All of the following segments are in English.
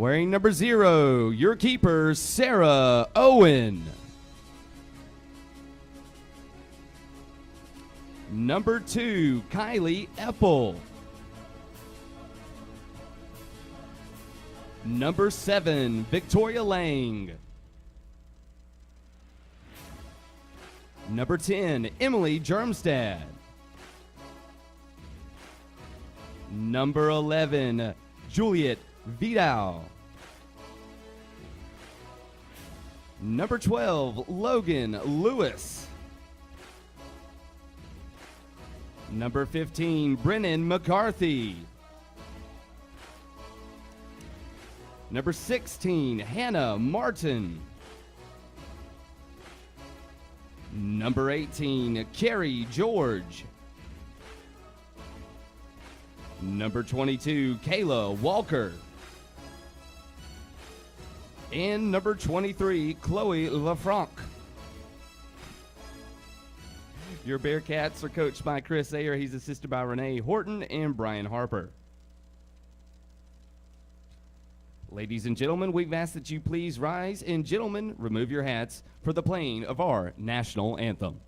Wearing number 0, your keeper, Sarah Owen. Number 2, Kylie Eppel. Number 7, Victoria Lang. Number 10, Emily Germstad. Number 11, Juliet Vidal. Number 12, Logan Lewis. Number 15, Brennan McCarthy. Number 16, Hannah Martin. Number 18, Carrie George. Number 22, Kayla Walker. And number 23, Chloe LaFranc. Your Bearcats are coached by Chris Ayer. He's assisted by Renee Horton and Brian Harper. Ladies and gentlemen, we've asked that you please rise, and gentlemen, remove your hats for the playing of our national anthem.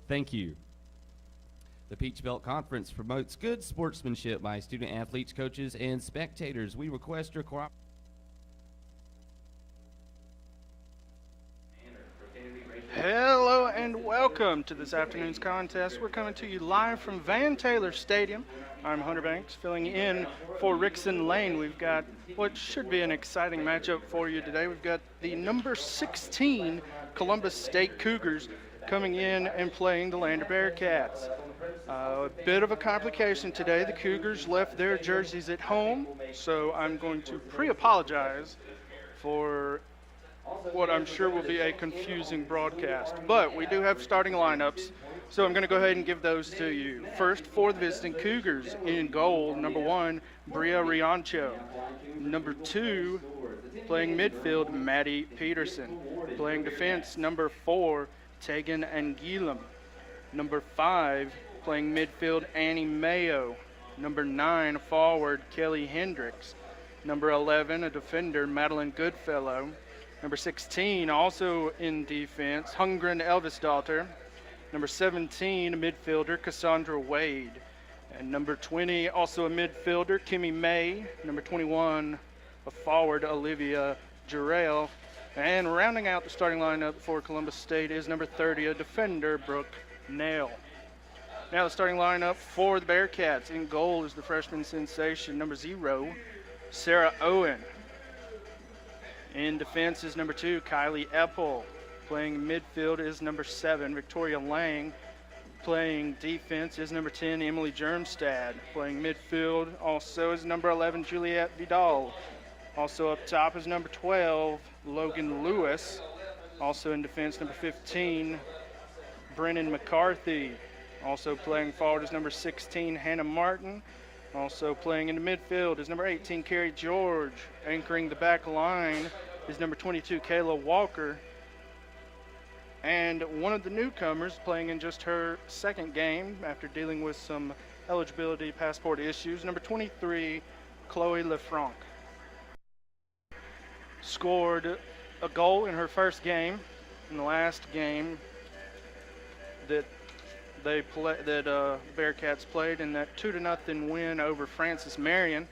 Thank you. The Peach Belt Conference promotes good sportsmanship by student athletes, coaches, and spectators. We request your cooperation. Hello and welcome to this afternoon's contest. We're coming to you live from Van Taylor Stadium. I'm Hunter Banks, filling in for Rickson Lane. We've got what should be an exciting matchup for you today. We've got the number 16 Columbus State Cougars coming in and playing the Lander Bearcats. A bit of a complication today. The Cougars left their jerseys at home, so I'm going to pre-apologize for what I'm sure will be a confusing broadcast. But we do have starting lineups, so I'm going to go ahead and give those to you. First, for the visiting Cougars, in goal, number 1, Bria Riancho. Number 2, playing midfield, Maddie Peterson. Playing defense, number 4, Tegan Anguilum. Number 5, playing midfield, Annie Mayo. Number 9, forward, Kelly Hendricks. Number 11, a defender, Madeline Goodfellow. Number 16, also in defense, Hungren Elvisdottir. Number 17, a midfielder, Cassandra Wade. And number 20, also a midfielder, Kimmy May. Number 21, a forward, Olivia Jarrell. And rounding out the starting lineup for Columbus State is number 30, a defender, Brooke Nail. Now the starting lineup for the Bearcats. In goal is the freshman sensation, number 0, Sarah Owen. In defense is number 2, Kylie Eppel. Playing midfield is number 7, Victoria Lang. Playing defense is number 10, Emily Germstad. Playing midfield also is number 11, Juliet Vidal. Also up top is number 12, Logan Lewis. Also in defense, number 15, Brennan McCarthy. Also playing forward is number 16, Hannah Martin. Also playing in the midfield is number 18, Carrie George. Anchoring the back line is number 22, Kayla Walker. And one of the newcomers playing in just her second game after dealing with some eligibility passport issues. Number 23, Chloe Lefranc. Scored a goal in her first game. In the last game that Bearcats played in that 2-0 win over Francis Marion.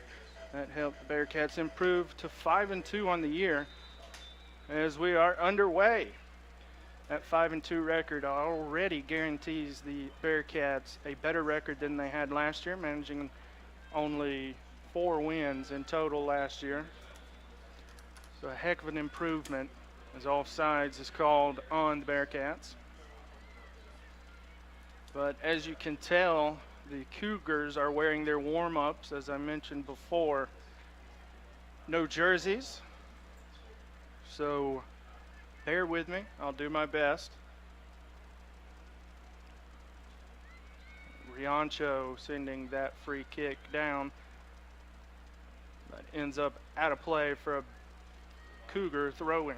That helped the Bearcats improve to 5-2 on the year as we are underway. That 5-2 record already guarantees the Bearcats a better record than they had last year, managing only 4 wins in total last year. So a heck of an improvement as offsides is called on the Bearcats. But as you can tell, the Cougars are wearing their warm-ups, as I mentioned before. No jerseys, so bear with me. I'll do my best. Riancho sending that free kick down. That ends up out of play for a Cougar throw-in.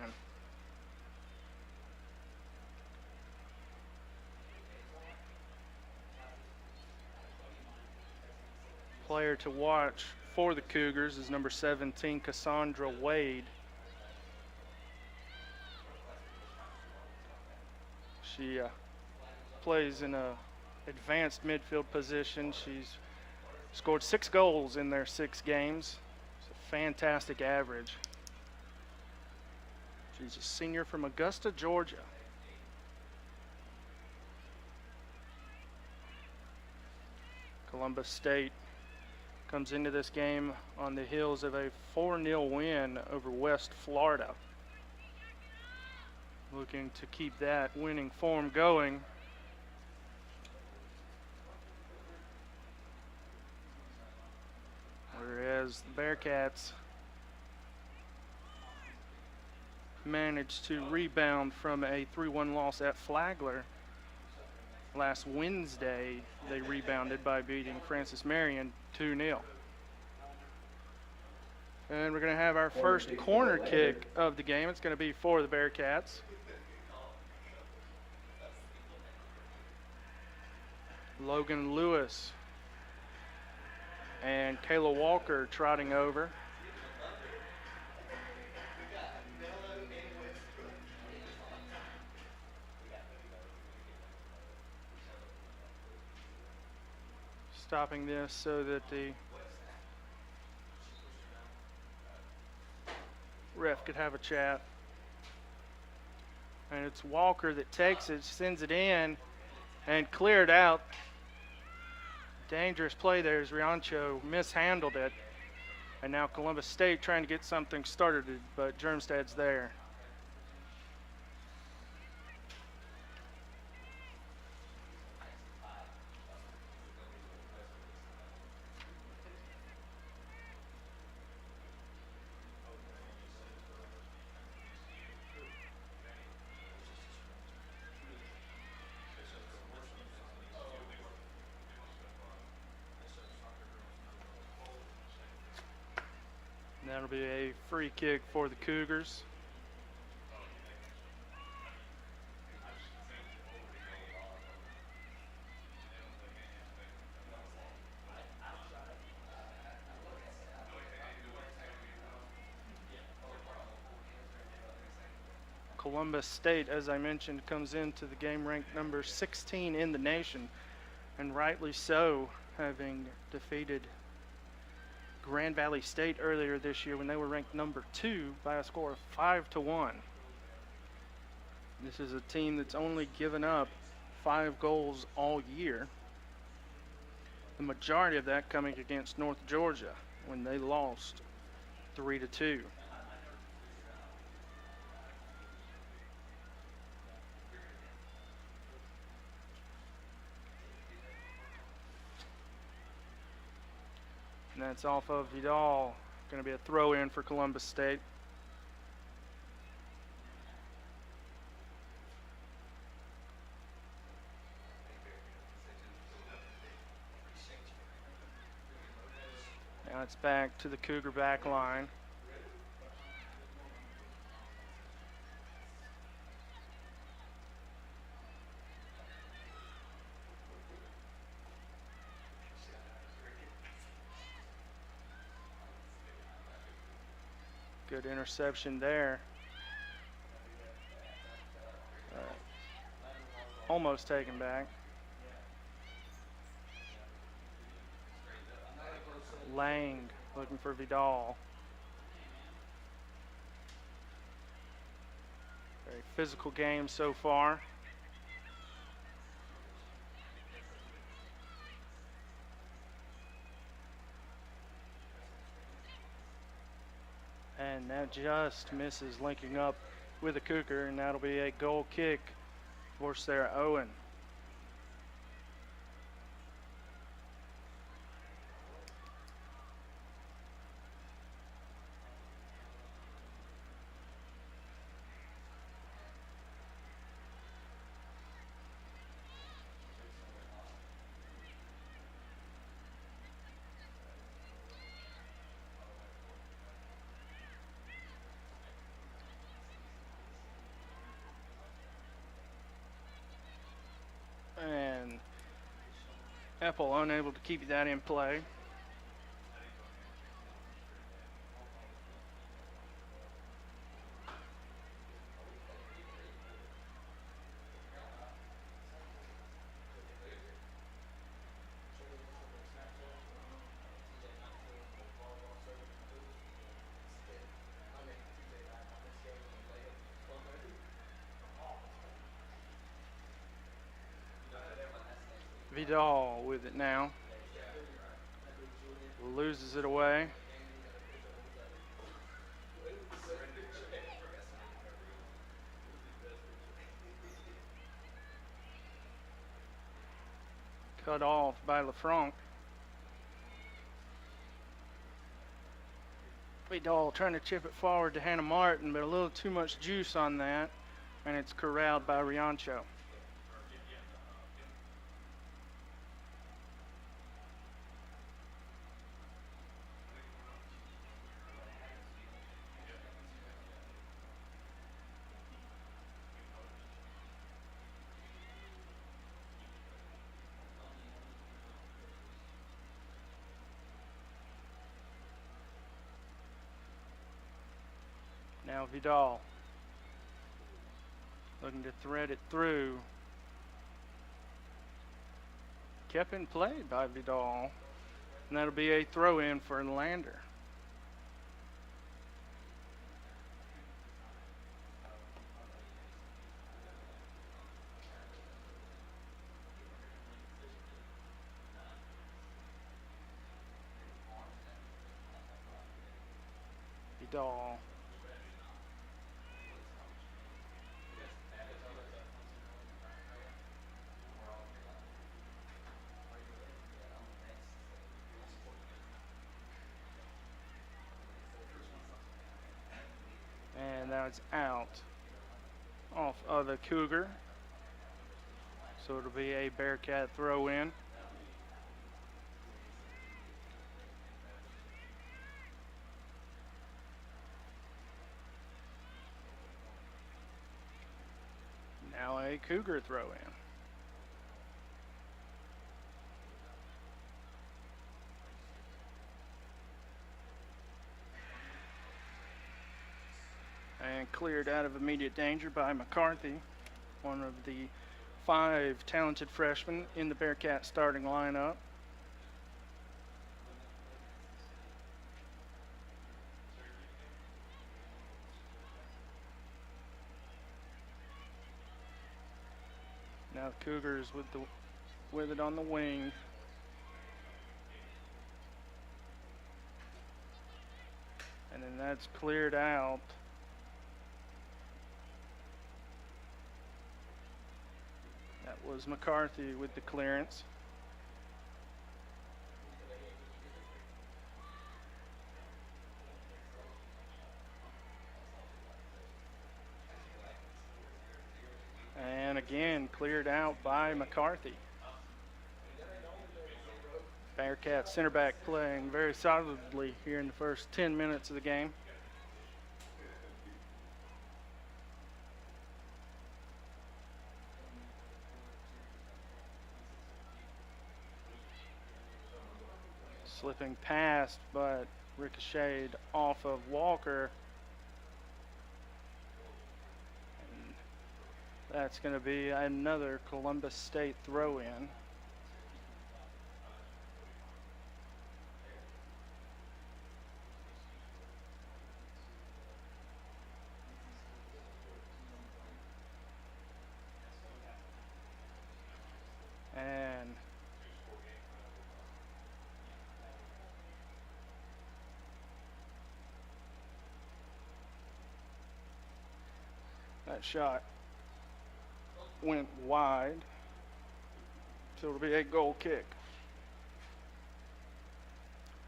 Player to watch for the Cougars is number 17, Cassandra Wade. She plays in a advanced midfield position. She's scored 6 goals in their 6 games. It's a fantastic average. She's a senior from Augusta, Georgia. Columbus State comes into this game on the heels of a 4-0 win over West Florida. Looking to keep that winning form going. Whereas the Bearcats managed to rebound from a 3-1 loss at Flagler. Last Wednesday, they rebounded by beating Francis Marion 2-0. And we're going to have our first corner kick of the game. It's going to be for the Bearcats. Logan Lewis and Kayla Walker trotting over. Stopping this so that the ref could have a chat. And it's Walker that takes it, sends it in, and cleared out. Dangerous play there as Riancho mishandled it. And now Columbus State trying to get something started, but Germstad's there. That'll be a free kick for the Cougars. Columbus State, as I mentioned, comes into the game ranked number 16 in the nation, and rightly so, having defeated Grand Valley State earlier this year when they were ranked number 2 by a score of 5-1. This is a team that's only given up 5 goals all year. The majority of that coming against North Georgia when they lost 3-2. And that's off of Vidal. Going to be a throw in for Columbus State. Now it's back to the Cougar back line. Good interception there. Almost taken back. Lang looking for Vidal. Very physical game so far. And that just misses linking up with a Cougar, and that'll be a goal kick for Sarah Owen. And Apple unable to keep that in play. Vidal with it now. Loses it away. Cut off by LaFranc. Vidal trying to chip it forward to Hannah Martin, but a little too much juice on that, and it's corralled by Riancho. Now Vidal looking to thread it through. Kept in play by Vidal, and that'll be a throw in for Lander. Vidal. And now it's out off of the Cougar. So it'll be a Bearcat throw in. Now a Cougar throw in. And cleared out of immediate danger by McCarthy, one of the 5 talented freshmen in the Bearcat starting lineup. Now the Cougars with it on the wing. And then that's cleared out. That was McCarthy with the clearance. And again, cleared out by McCarthy. Bearcat center back playing very solidly here in the first 10 minutes of the game. Slipping past, but ricocheted off of Walker That's going to be another Columbus State throw-in. And that shot went wide, so it'll be a goal kick.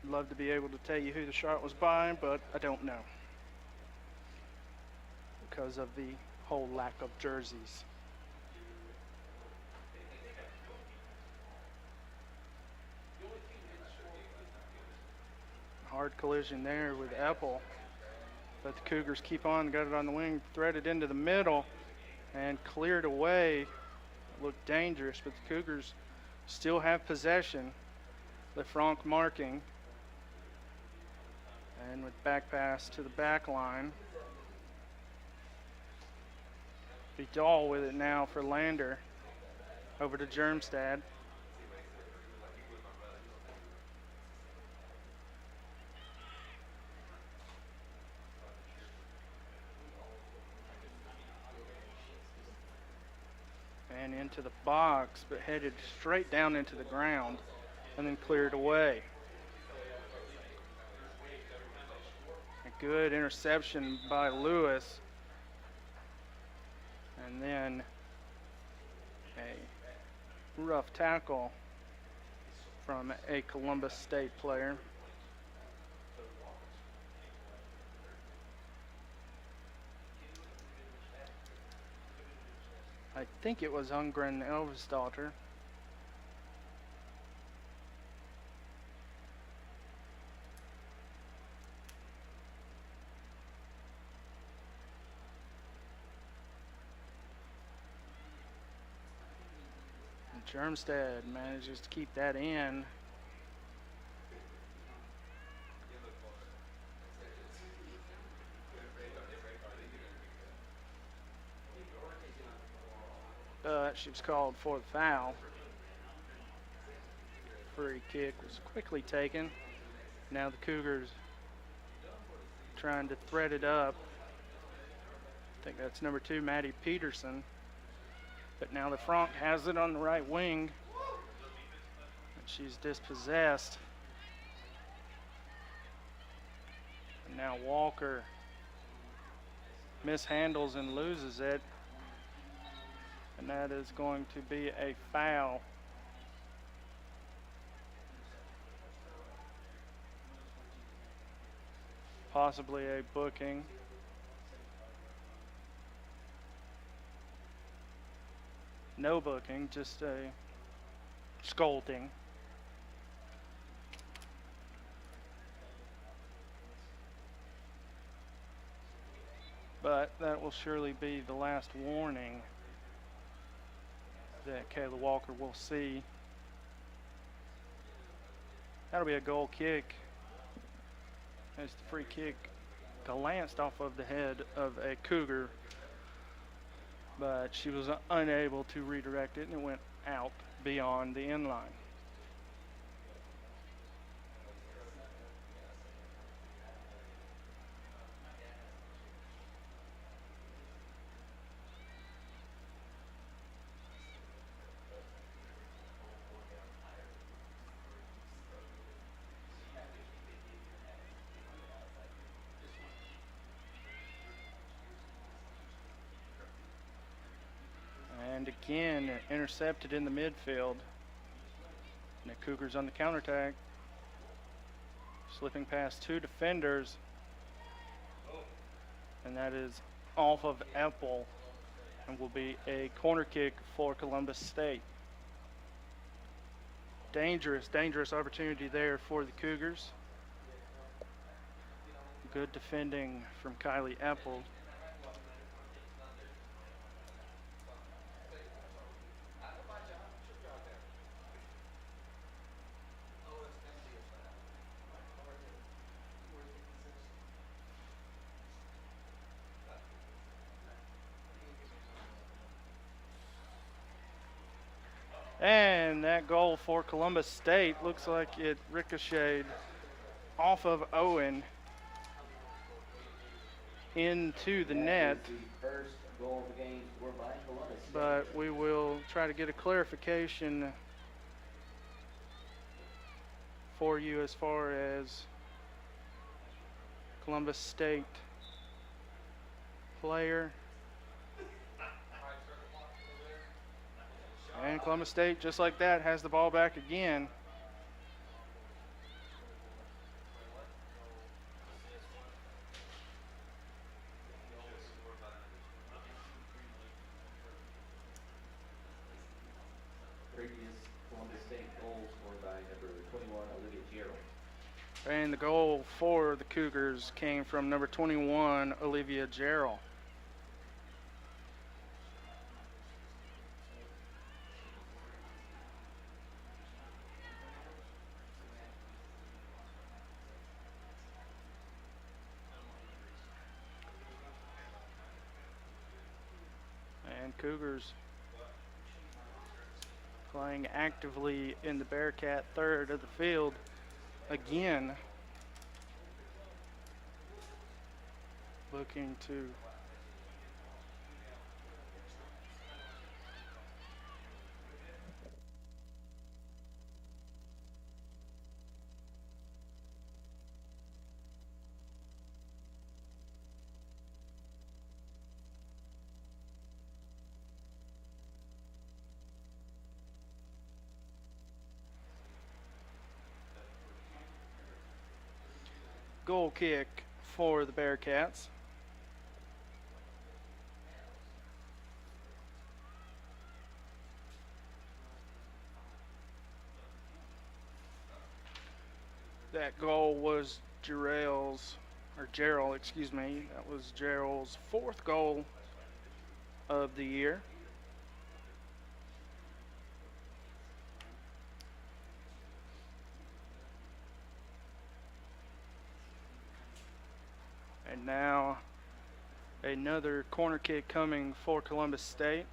I'd love to be able to tell you who the shot was by, but I don't know because of the whole lack of jerseys. Hard collision there with Apple, but the Cougars keep on, got it on the wing, threaded into the middle, and cleared away. Looked dangerous, but the Cougars still have possession. LeFranc marking, and with back pass to the back line. Vidal with it now for Lander. Over to Germstad. And into the box, but headed straight down into the ground and then cleared away. A good interception by Lewis. And then a rough tackle from a Columbus State player. I think it was Ungren Elvisdottir. Germstad manages to keep that in. But she was called for the foul. Free kick was quickly taken. Now the Cougars trying to thread it up. I think that's number 2, Maddie Peterson. But now the Franc has it on the right wing. And she's dispossessed. And now Walker mishandles and loses it. And that is going to be a foul. Possibly a booking. No booking, just a scolding. But that will surely be the last warning that Kayla Walker will see. That'll be a goal kick. As the free kick glanced off of the head of a Cougar, but she was unable to redirect it, and it went out beyond the end line. And again, intercepted in the midfield. And the Cougars on the counterattack. Slipping past 2 defenders. And that is off of Apple. And will be a corner kick for Columbus State. Dangerous, dangerous opportunity there for the Cougars. Good defending from Kylie Apple. And that goal for Columbus State looks like it ricocheted off of Owen into the net. First goal of the game scored by Columbus State. But we will try to get a clarification for you as far as Columbus State player. And Columbus State, just like that, has the ball back again. Previous Columbus State goal scored by number 21, Olivia Gerald. And the goal for the Cougars came from number 21, Olivia Gerald. And Cougars playing actively in the Bearcat third of the field again. Looking to goal kick for the Bearcats. That goal was Gerald, excuse me. That was Gerald's fourth goal of the year. And now another corner kick coming for Columbus State.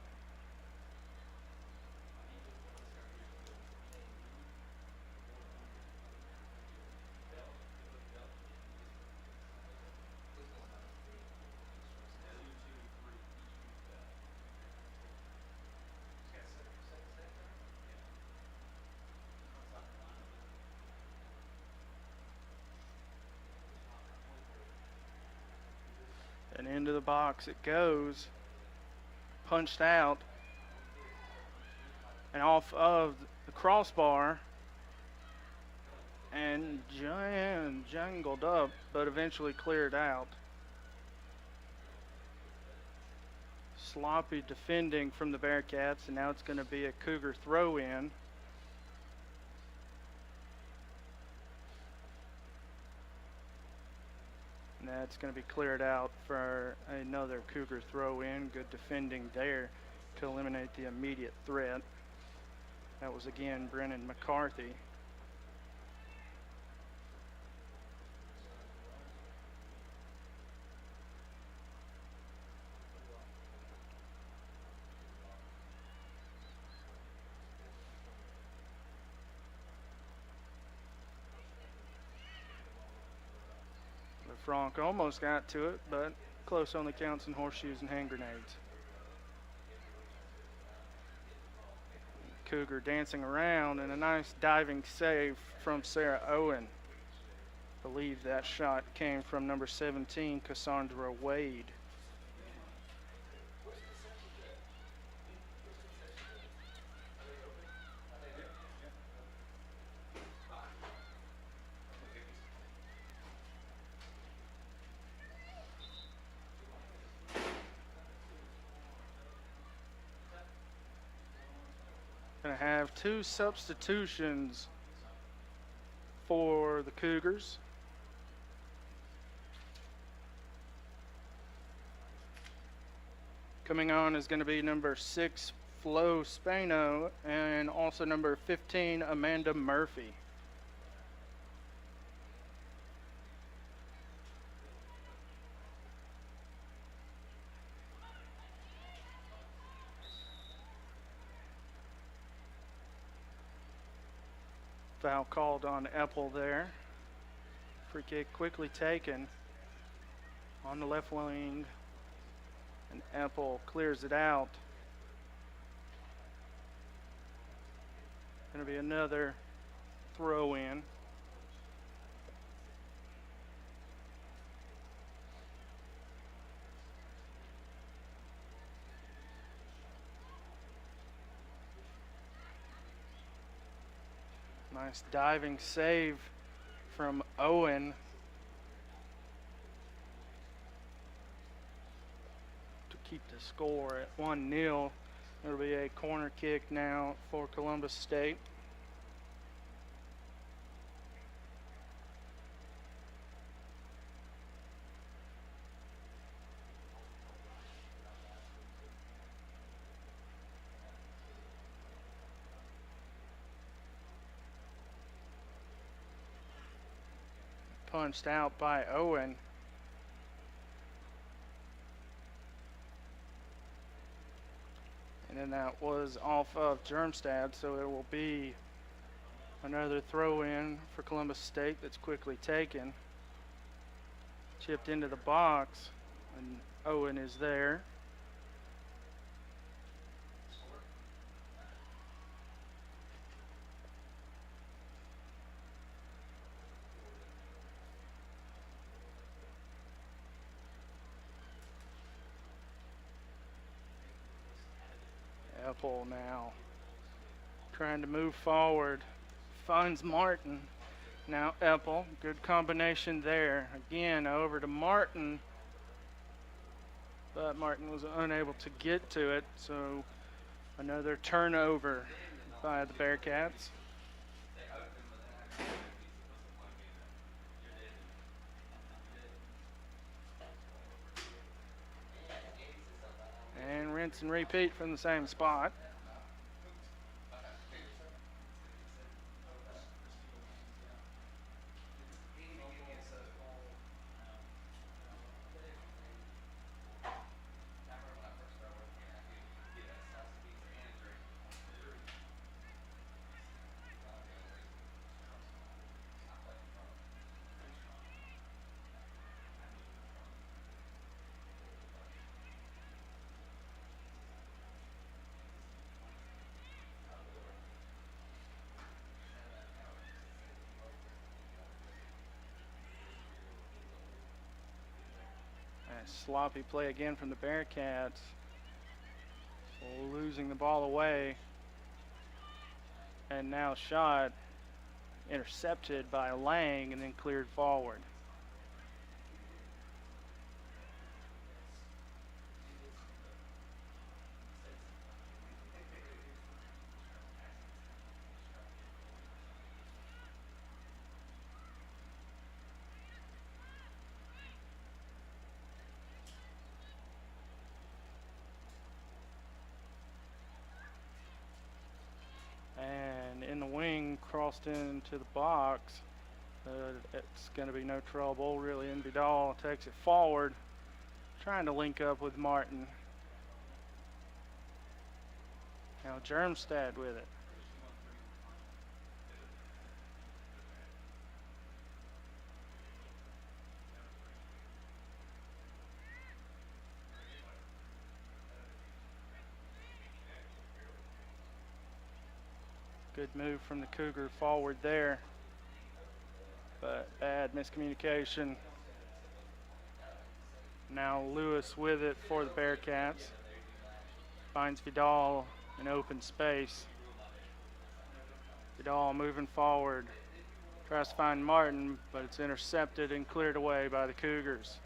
And into the box it goes. Punched out. And off of the crossbar. And jangled up, but eventually cleared out. Sloppy defending from the Bearcats, and now it's going to be a Cougar throw-in. And that's going to be cleared out for another Cougar throw-in. Good defending there to eliminate the immediate threat. That was again Brennan McCarthy. Frank almost got to it, but close only counts in horseshoes and hand grenades. Cougar dancing around and a nice diving save from Sarah Owen. I believe that shot came from number 17, Cassandra Wade. Going to have two substitutions for the Cougars. Coming on is going to be number 6, Flo Spano, and also number 15, Amanda Murphy. foul called on Epple there. Free kick quickly taken on the left wing, and Epple clears it out. Going to be another throw in. Nice diving save from Owen to keep the score at 1-0. It'll be a corner kick now for Columbus State. Punched out by Owen. And then that was off of Germstad, so it will be another throw in for Columbus State that's quickly taken. Chipped into the box, and Owen is there. Epple now trying to move forward, finds Martin. Now Epple, good combination there. Again, over to Martin, but Martin was unable to get to it, so another turnover by the Bearcats. And rinse and repeat from the same spot. Sloppy play again from the Bearcats. Losing the ball away. And now shot intercepted by Lang and then cleared forward. In the wing, crossed into the box. It's going to be no trouble, really. And Vidal takes it forward, trying to link up with Martin. Now Germstad with it. Good move from the Cougar forward there, but bad miscommunication. Now Lewis with it for the Bearcats. Finds Vidal in open space. Vidal moving forward. Tries to find Martin, but it's intercepted and cleared away by the Cougars.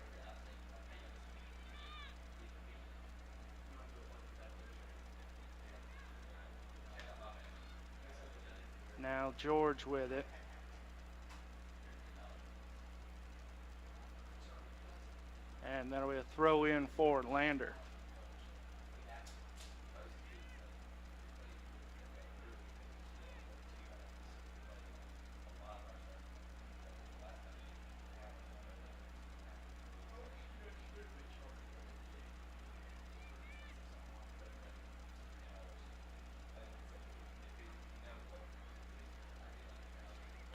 Now George with it. And that'll be a throw in for Lander.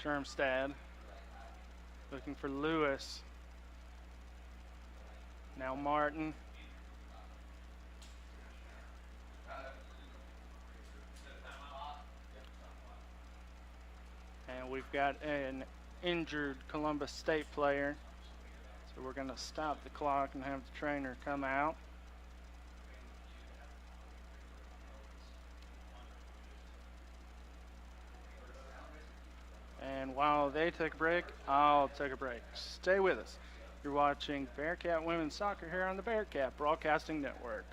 Germstad looking for Lewis. Now Martin. And we've got an injured Columbus State player. So we're going to stop the clock and have the trainer come out. And while they take a break, I'll take a break. Stay with us. You're watching Bearcat Women's Soccer here on the Bearcat Broadcasting Network.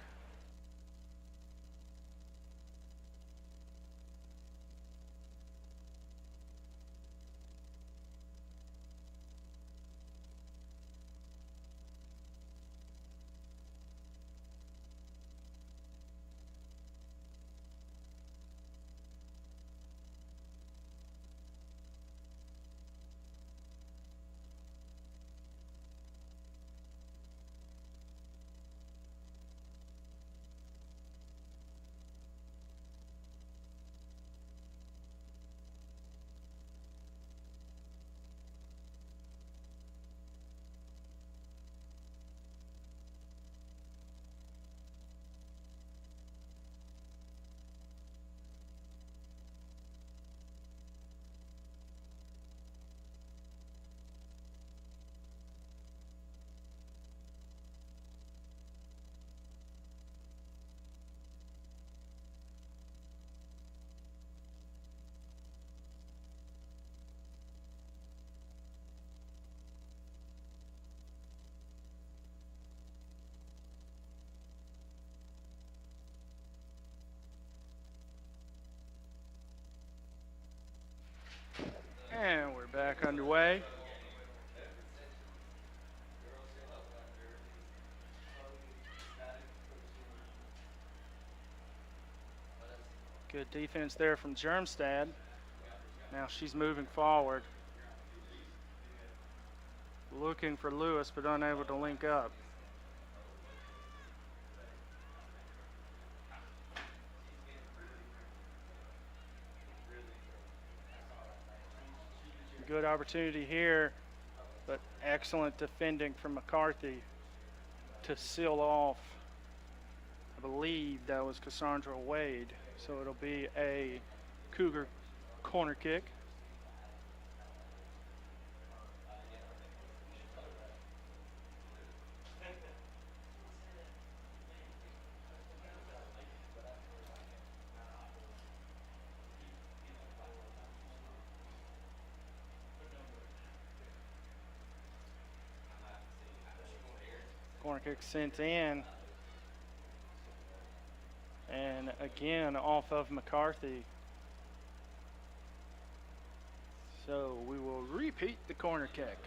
And we're back underway. Good defense there from Germstad. Now she's moving forward. Looking for Lewis, but unable to link up. Good opportunity here, but excellent defending from McCarthy to seal off. I believe that was Cassandra Wade. So it'll be a Cougar corner kick. Corner kick sent in. And again, off of McCarthy. So we will repeat the corner kick.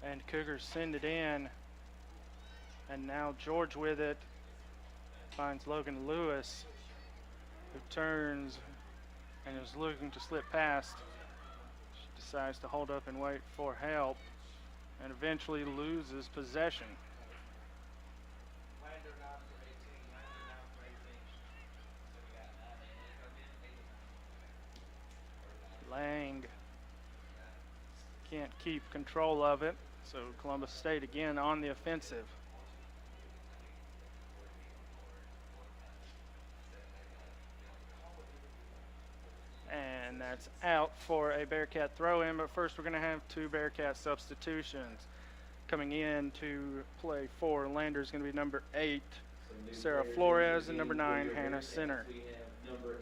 And Cougars send it in. And now George with it. Finds Logan Lewis, who turns and is looking to slip past. She decides to hold up and wait for help and eventually loses possession. Lang can't keep control of it, so Columbus State again on the offensive. And that's out for a Bearcat throw-in, but first we're going to have two Bearcat substitutions. Coming in to play for Lander is going to be number 8, Sarah Flores, and number 9, Hannah Sinner. We have number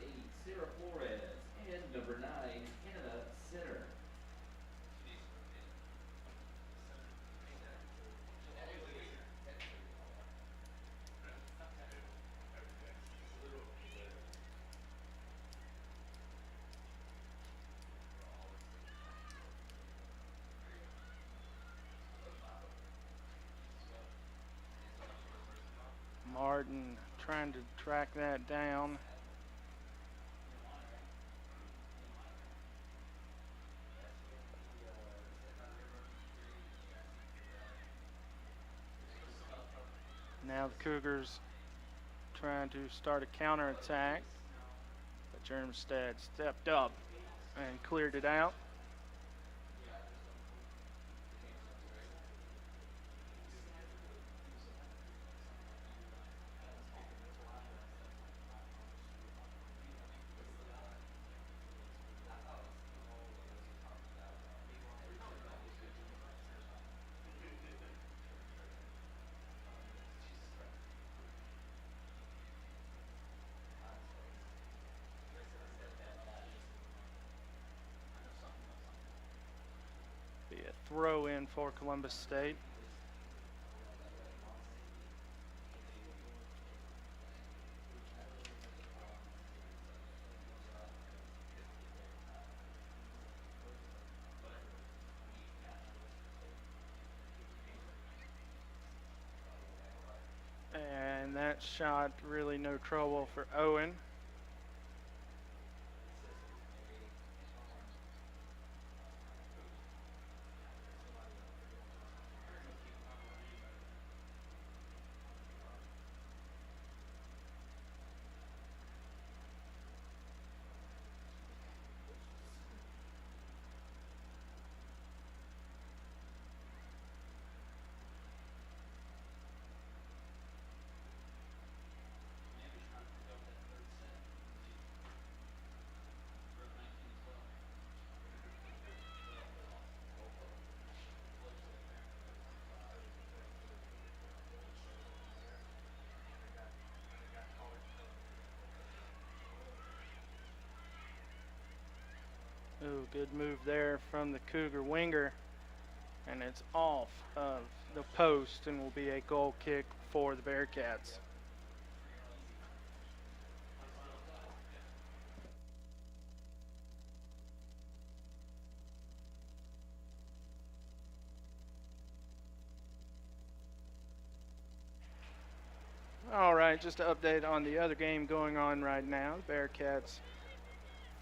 8, Sarah Flores, and number 9, Hannah Sinner. Martin trying to track that down. Now the Cougars trying to start a counterattack. But Germstead stepped up and cleared it out. Be a throw in for Columbus State. And that shot, really no trouble for Owen. Ooh, good move there from the Cougar winger. And it's off of the post and will be a goal kick for the Bearcats. All right, just to update on the other game going on right now. The Bearcats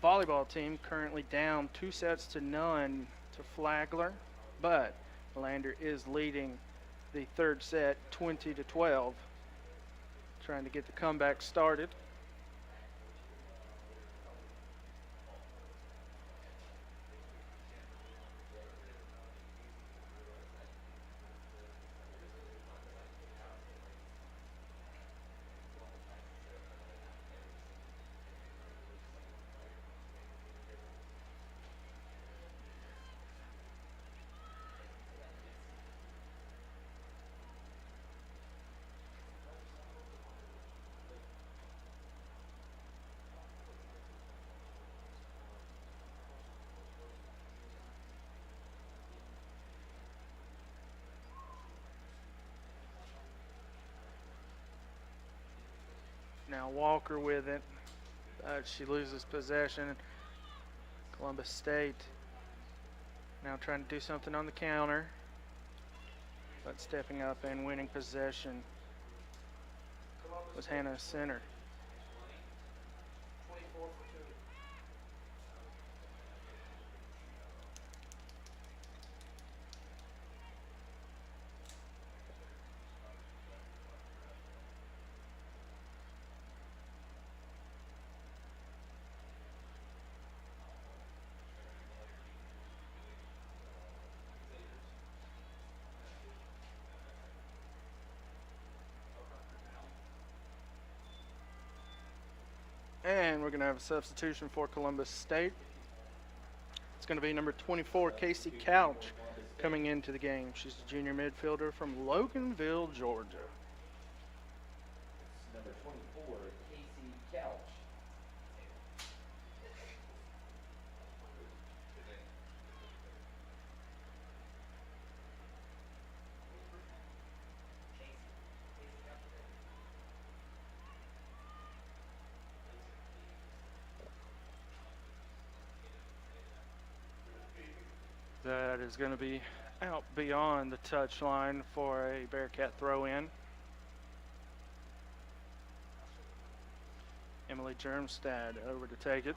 volleyball team currently down 2-0 to Flagler, but Lander is leading the third set 20-12, trying to get the comeback started. Now Walker with it. She loses possession. Columbus State now trying to do something on the counter, but stepping up and winning possession was Hannah Center. And we're going to have a substitution for Columbus State. It's going to be number 24, Casey Couch, coming into the game. She's a junior midfielder from Loganville, Georgia. Number 24, Casey Couch. That is going to be out beyond the touch line for a Bearcat throw-in. Emily Germstad over to take it.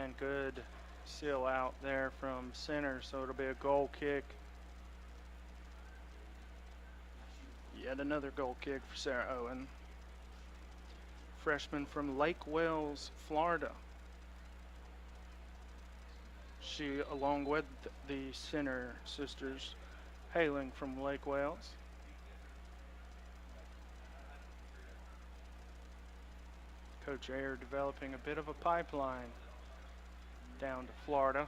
And good seal out there from center, so it'll be a goal kick. Yet another goal kick for Sarah Owen. Freshman from Lake Wales, Florida. She, along with the Center sisters, hailing from Lake Wales. Coach Ayer developing a bit of a pipeline down to Florida.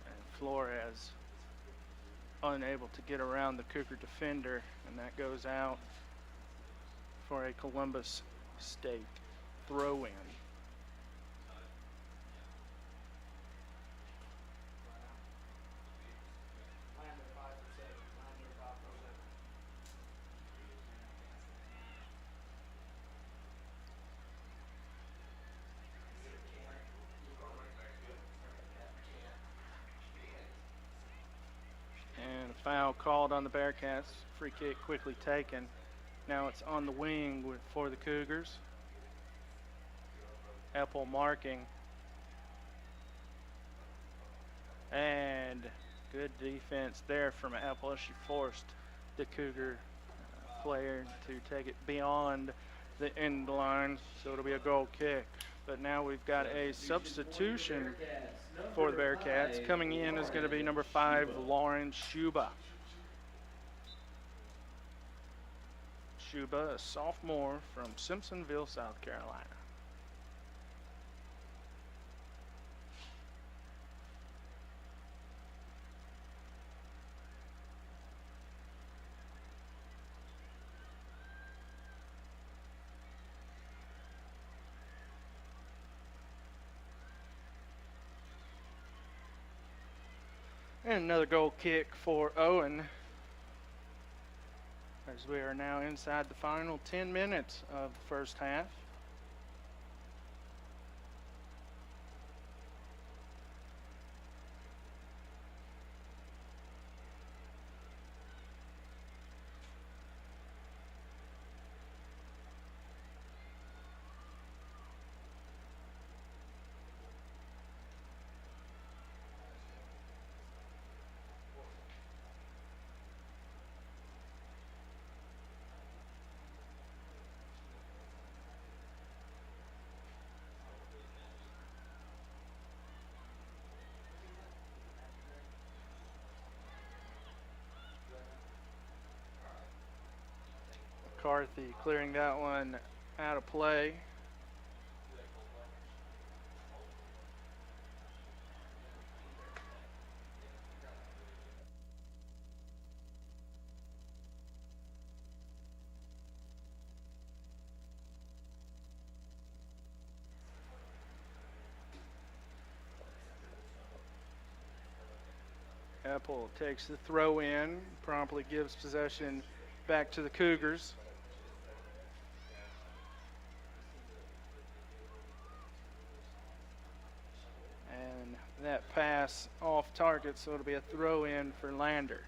And Flores unable to get around the Cougar defender, and that goes out for a Columbus State throw-in. And a foul called on the Bearcats. Free kick quickly taken. Now it's on the wing for the Cougars. Epple marking. And good defense there from Epple. She forced the Cougar player to take it beyond the end line, so it'll be a goal kick. But now we've got a substitution for the Bearcats. Coming in is going to be number 5, Lauren Schuba. Schuba, a sophomore from Simpsonville, South Carolina. And another goal kick for Owen, as we are now inside the final 10 minutes of the first half. McCarthy clearing that one out of play. Epple takes the throw in, promptly gives possession back to the Cougars. And that pass off target, so it'll be a throw in for Lander.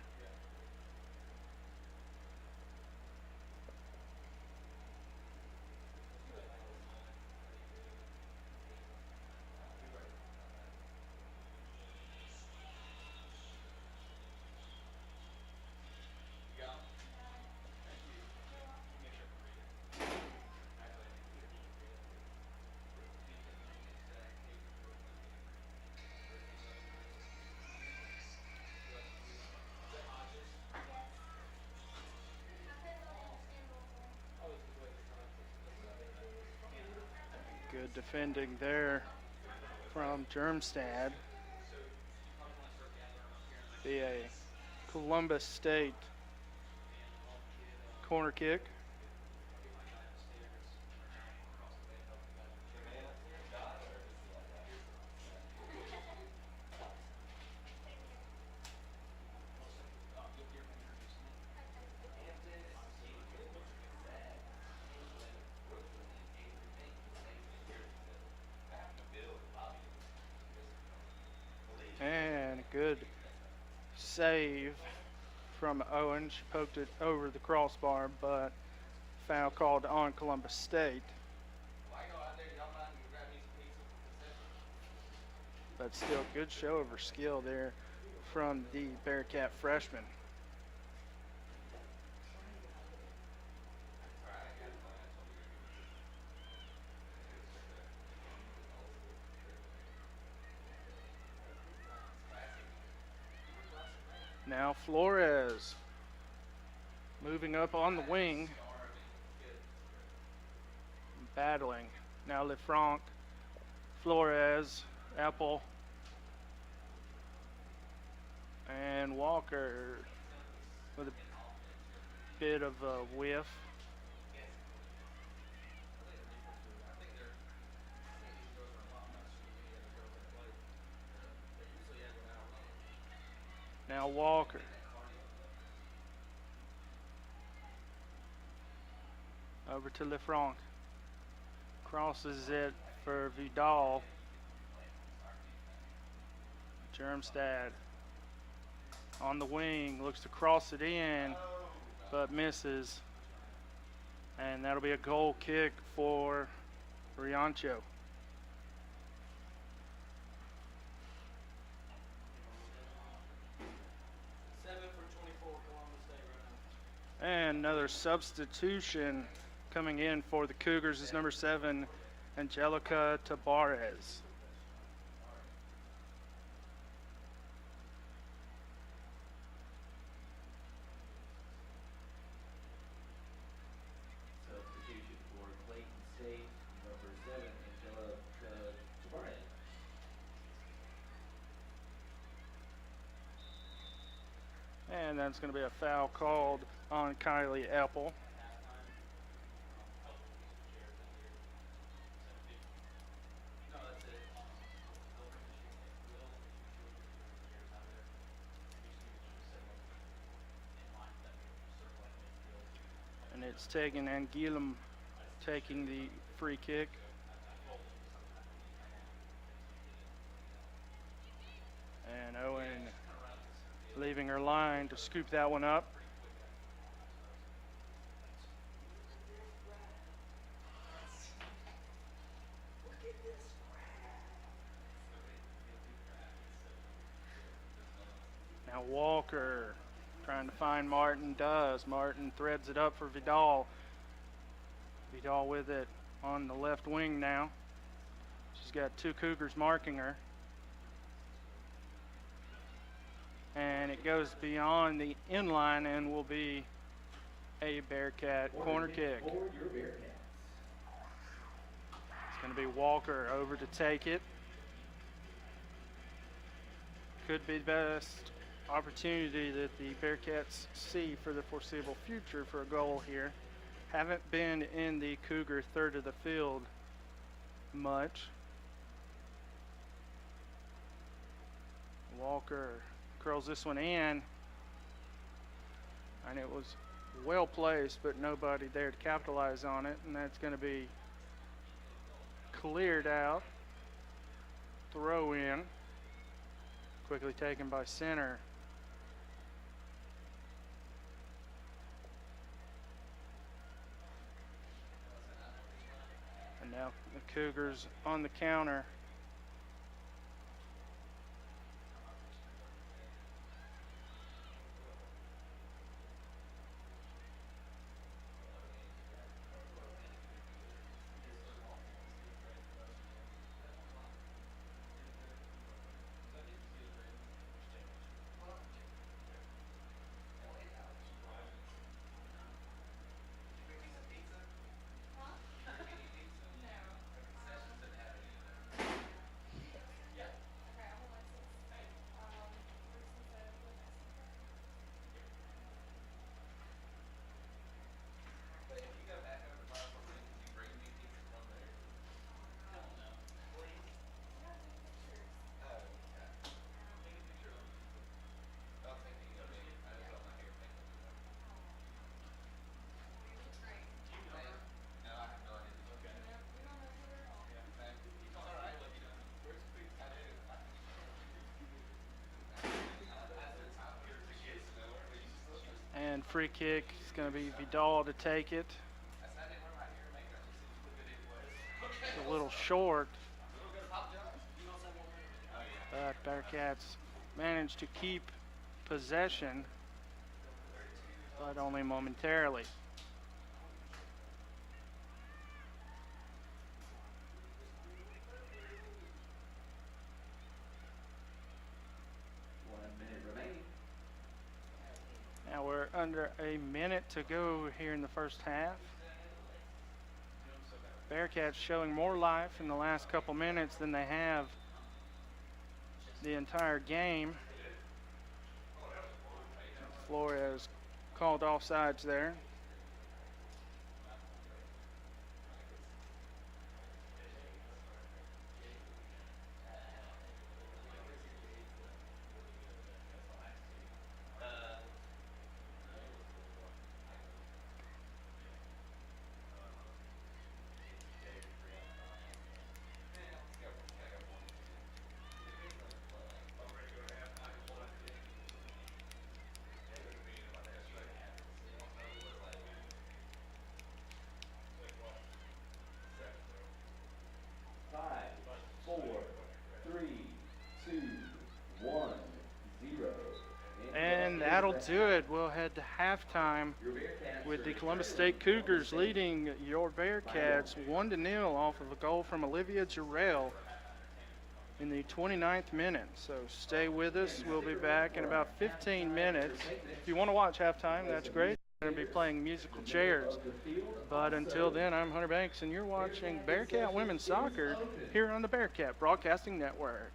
Good defending there from Germstad. Be a Columbus State corner kick. good save from Owen. She poked it over the crossbar, but foul called on Columbus State. But still, good show of her skill there from the Bearcat freshman. Now Flores moving up on the wing, battling. Now LeFranc, Flores, Apple, and Walker with a bit of a whiff. Now Walker. Over to LeFranc. Crosses it for Vidal. Germstad on the wing, looks to cross it in, but misses. And that'll be a goal kick for Riancho. And another substitution coming in for the Cougars is number 7, Angelica Tabarez. Substitution for Clayton State, number 7, Angela Tabarez. And that's going to be a foul called on Kylie Apple. And it's taking Anguilum taking the free kick. And Owen leaving her line to scoop that one up. Now Walker trying to find Martin, does. Martin threads it up for Vidal. Vidal with it on the left wing now. She's got 2 Cougars marking her. And it goes beyond the inline and will be a Bearcat corner kick. It's going to be Walker over to take it. Could be the best opportunity that the Bearcats see for the foreseeable future for a goal here. Haven't been in the Cougar third of the field much. Walker curls this one in, and it was well placed, but nobody there to capitalize on it, and that's going to be cleared out. Throw in, quickly taken by center. And now the Cougars on the counter. free kick. It's going to be Vidal to take it. It's a little short. But Bearcats managed to keep possession, but only momentarily. Now we're under a minute to go here in the first half. Bearcats showing more life in the last couple minutes than they have the entire game. Flores called offsides there. And that'll do it. We'll head to halftime with the Columbus State Cougars leading your Bearcats 1-0 off of a goal from Olivia Jarrell in the 29th minute. So stay with us. We'll be back in about 15 minutes. If you want to watch halftime, that's great. We're going to be playing musical chairs. But until then, I'm Hunter Banks, and you're watching Bearcat Women's Soccer here on the Bearcat Broadcasting Network.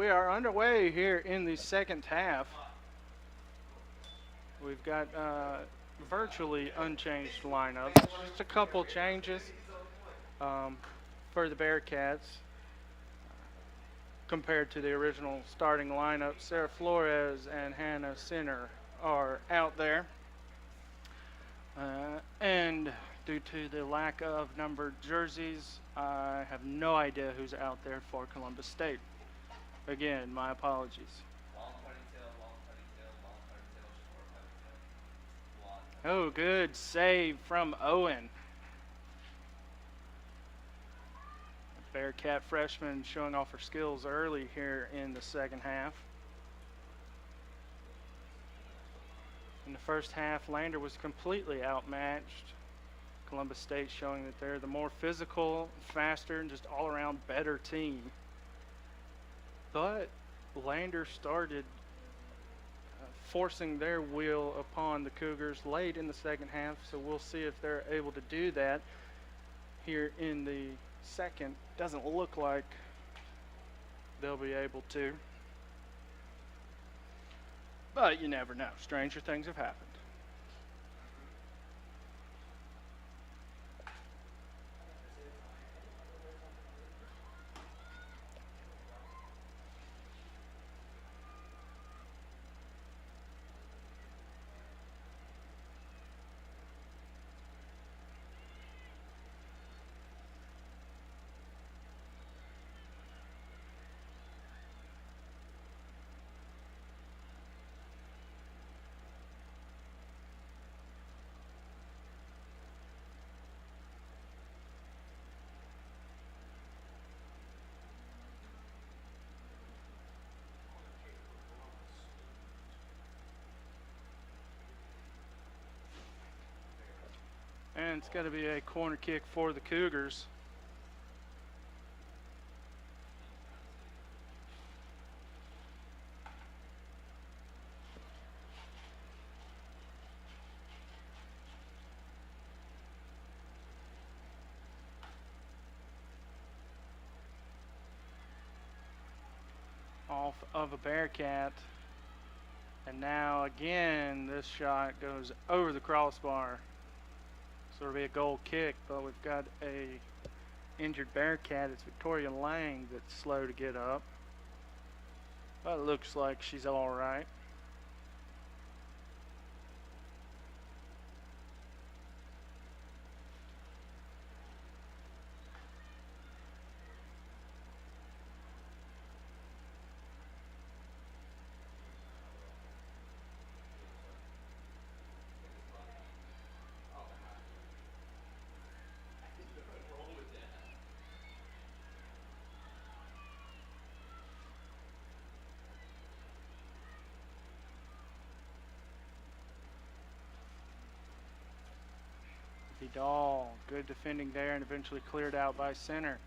we are underway here in the second half. We've got virtually unchanged lineups. Just a couple changes for the Bearcats compared to the original starting lineup. Sarah Flores and Hannah Sinner are out there. And due to the lack of numbered jerseys, I have no idea who's out there for Columbus State. Again, my apologies. Long ponytail, long ponytail, short ponytail. Blonde. Oh, good save from Owen. Bearcat freshman showing off her skills early here in the second half. In the first half, Lander was completely outmatched. Columbus State showing that they're the more physical, faster, and just all-around better team. But Lander started forcing their will upon the Cougars late in the second half, so we'll see if they're able to do that here in the second. Doesn't look like they'll be able to. But you never know. Stranger things have happened. And it's going to be a corner kick for the Cougars. Off of a Bearcat. And now again, this shot goes over the crossbar. So it'll be a goal kick, but we've got a injured Bearcat. It's Victoria Lang that's slow to get up. But it looks like she's all right. Dahl, good defending there and eventually cleared out by center.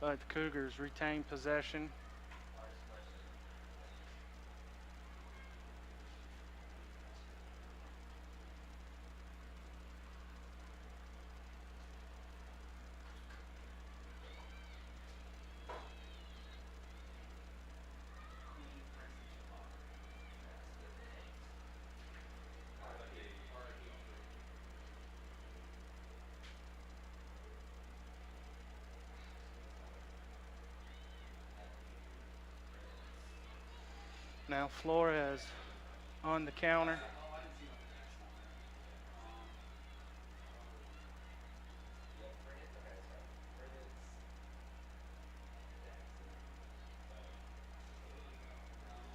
But the Cougars retain possession. Now Flores on the counter.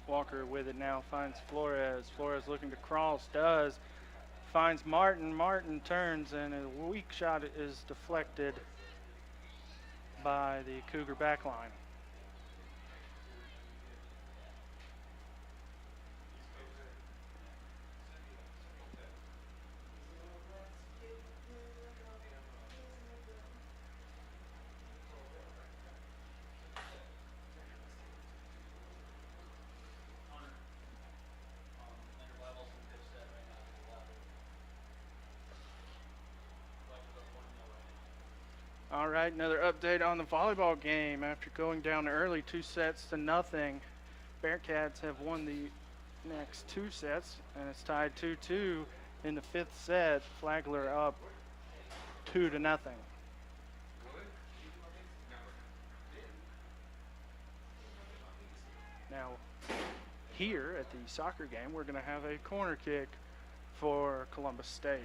Walker with it now, finds Flores. Flores looking to cross, does. Finds Martin. Martin turns and a weak shot is deflected by the Cougar backline. All right, another update on the volleyball game after going down early, 2-0. Bearcats have won the next 2 sets, and it's tied 2-2 in the 5th set. Flagler up 2-0. Now, here at the soccer game, we're going to have a corner kick for Columbus State.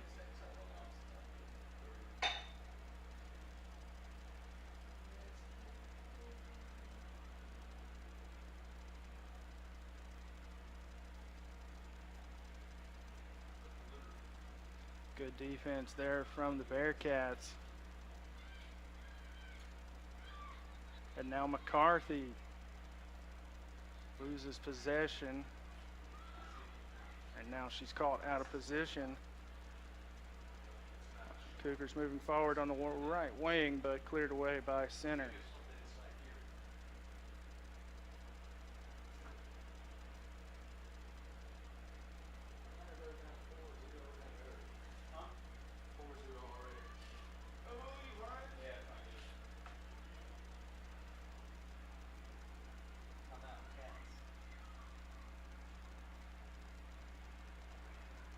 Good defense there from the Bearcats. And now McCarthy loses possession. And now she's caught out of position. Cougars moving forward on the right wing, but cleared away by center.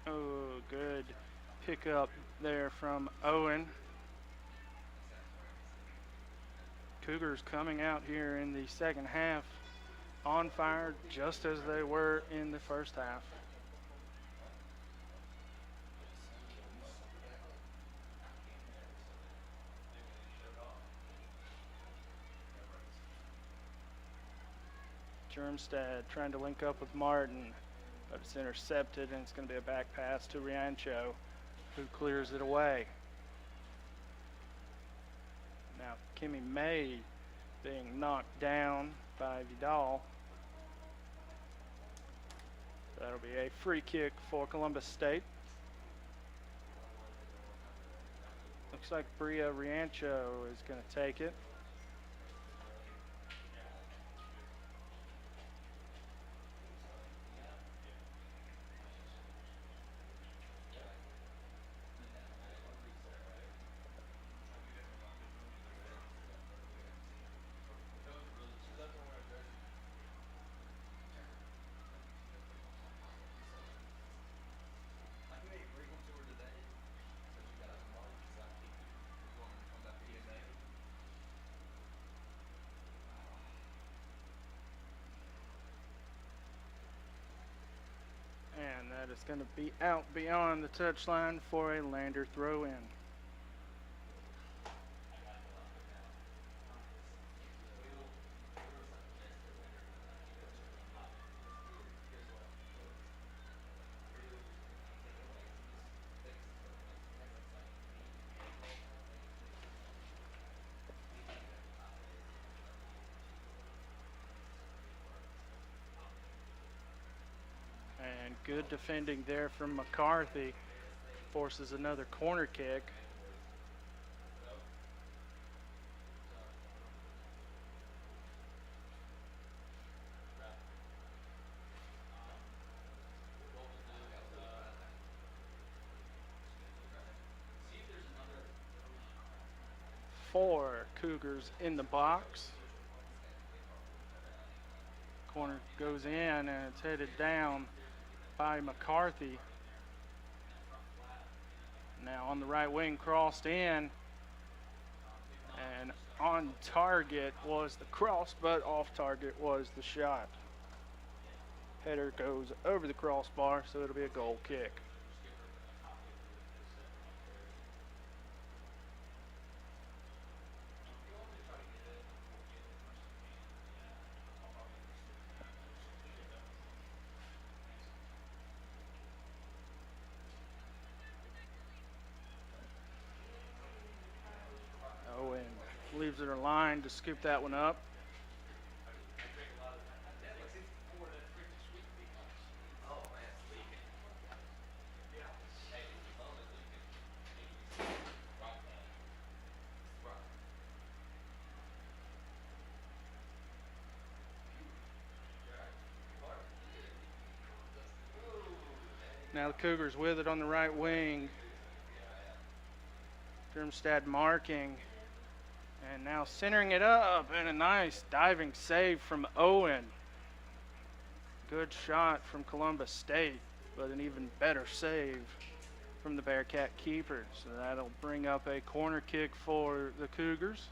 Oh, good pickup there from Owen. Cougars coming out here in the second half on fire, just as they were in the first half. Germstad trying to link up with Martin, but it's intercepted, and it's going to be a back pass to Riancho, who clears it away. Now Kimmy May being knocked down by Vidal. That'll be a free kick for Columbus State. Looks like Bria Riancho is going to take it. And that is going to be out beyond the touchline for a Lander throw-in. And good defending there from McCarthy. Forces another corner kick. Four Cougars in the box. Corner goes in and it's headed down by McCarthy. Now on the right wing, crossed in, and on target was the cross, but off target was the shot. Header goes over the crossbar, so it'll be a goal kick. Leaves it in line to scoop that one up. Now the Cougars with it on the right wing. Germstad marking. And now centering it up, and a nice diving save from Owen. Good shot from Columbus State, but an even better save from the Bearcat keeper. So that'll bring up a corner kick for the Cougars.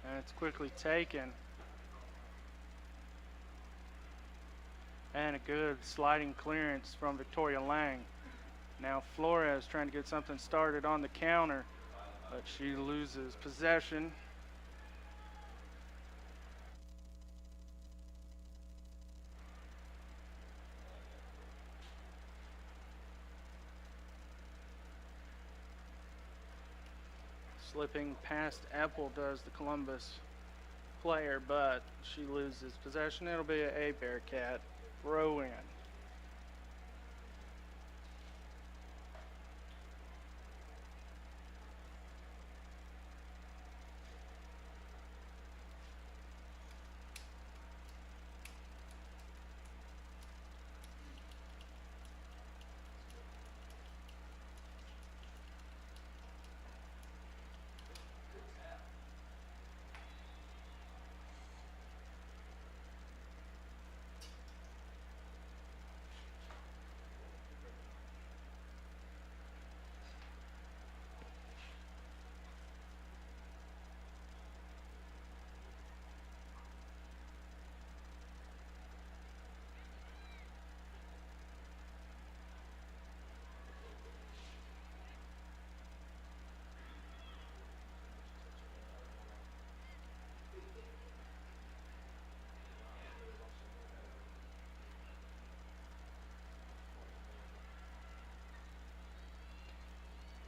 And it's quickly taken. And a good sliding clearance from Victoria Lang. Now Flores trying to get something started on the counter, but she loses possession. Slipping past Apple does the Columbus player, but she loses possession. It'll be a Bearcat throw in.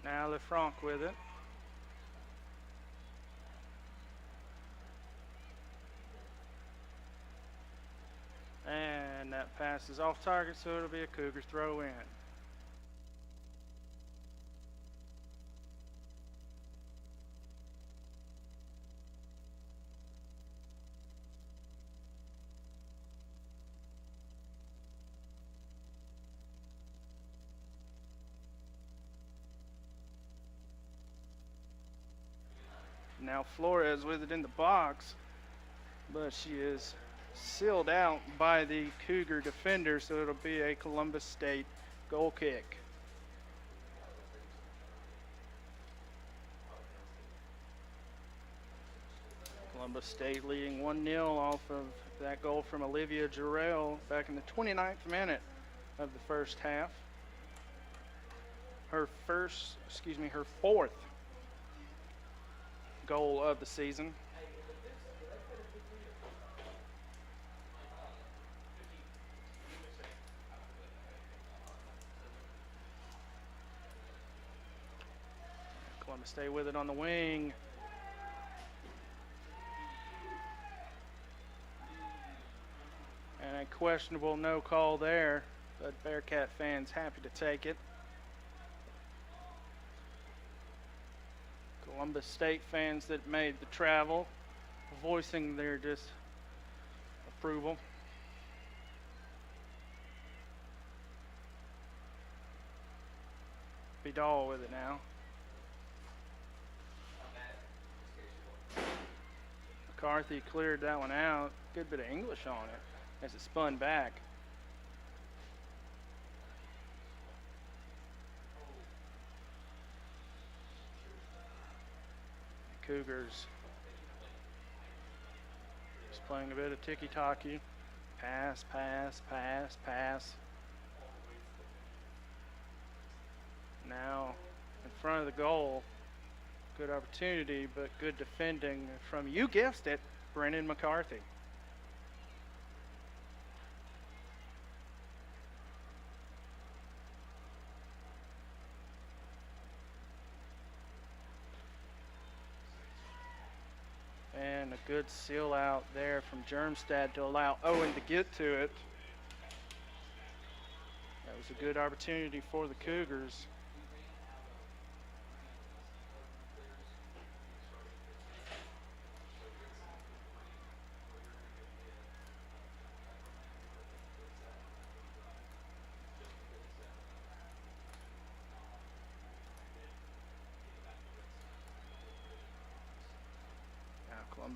Now LeFranc with it. And that pass is off target, so it'll be a Cougar throw in. Now Flores with it in the box, but she is sealed out by the Cougar defender, so it'll be a Columbus State goal kick. Columbus State leading 1-0 off of that goal from Olivia Jarrell back in the 29th minute of the first half. Her fourth goal of the season. Columbus State with it on the wing. And a questionable no call there, but Bearcat fans happy to take it. Columbus State fans that made the travel voicing their disapproval. Vidal with it now. McCarthy cleared that one out. Good bit of English on it as it spun back. Cougars just playing a bit of ticky-tacky. Pass, pass, pass, pass. Now in front of the goal. Good opportunity, but good defending from, you guessed it, Brennan McCarthy. And a good seal out there from Germstad to allow Owen to get to it. That was a good opportunity for the Cougars.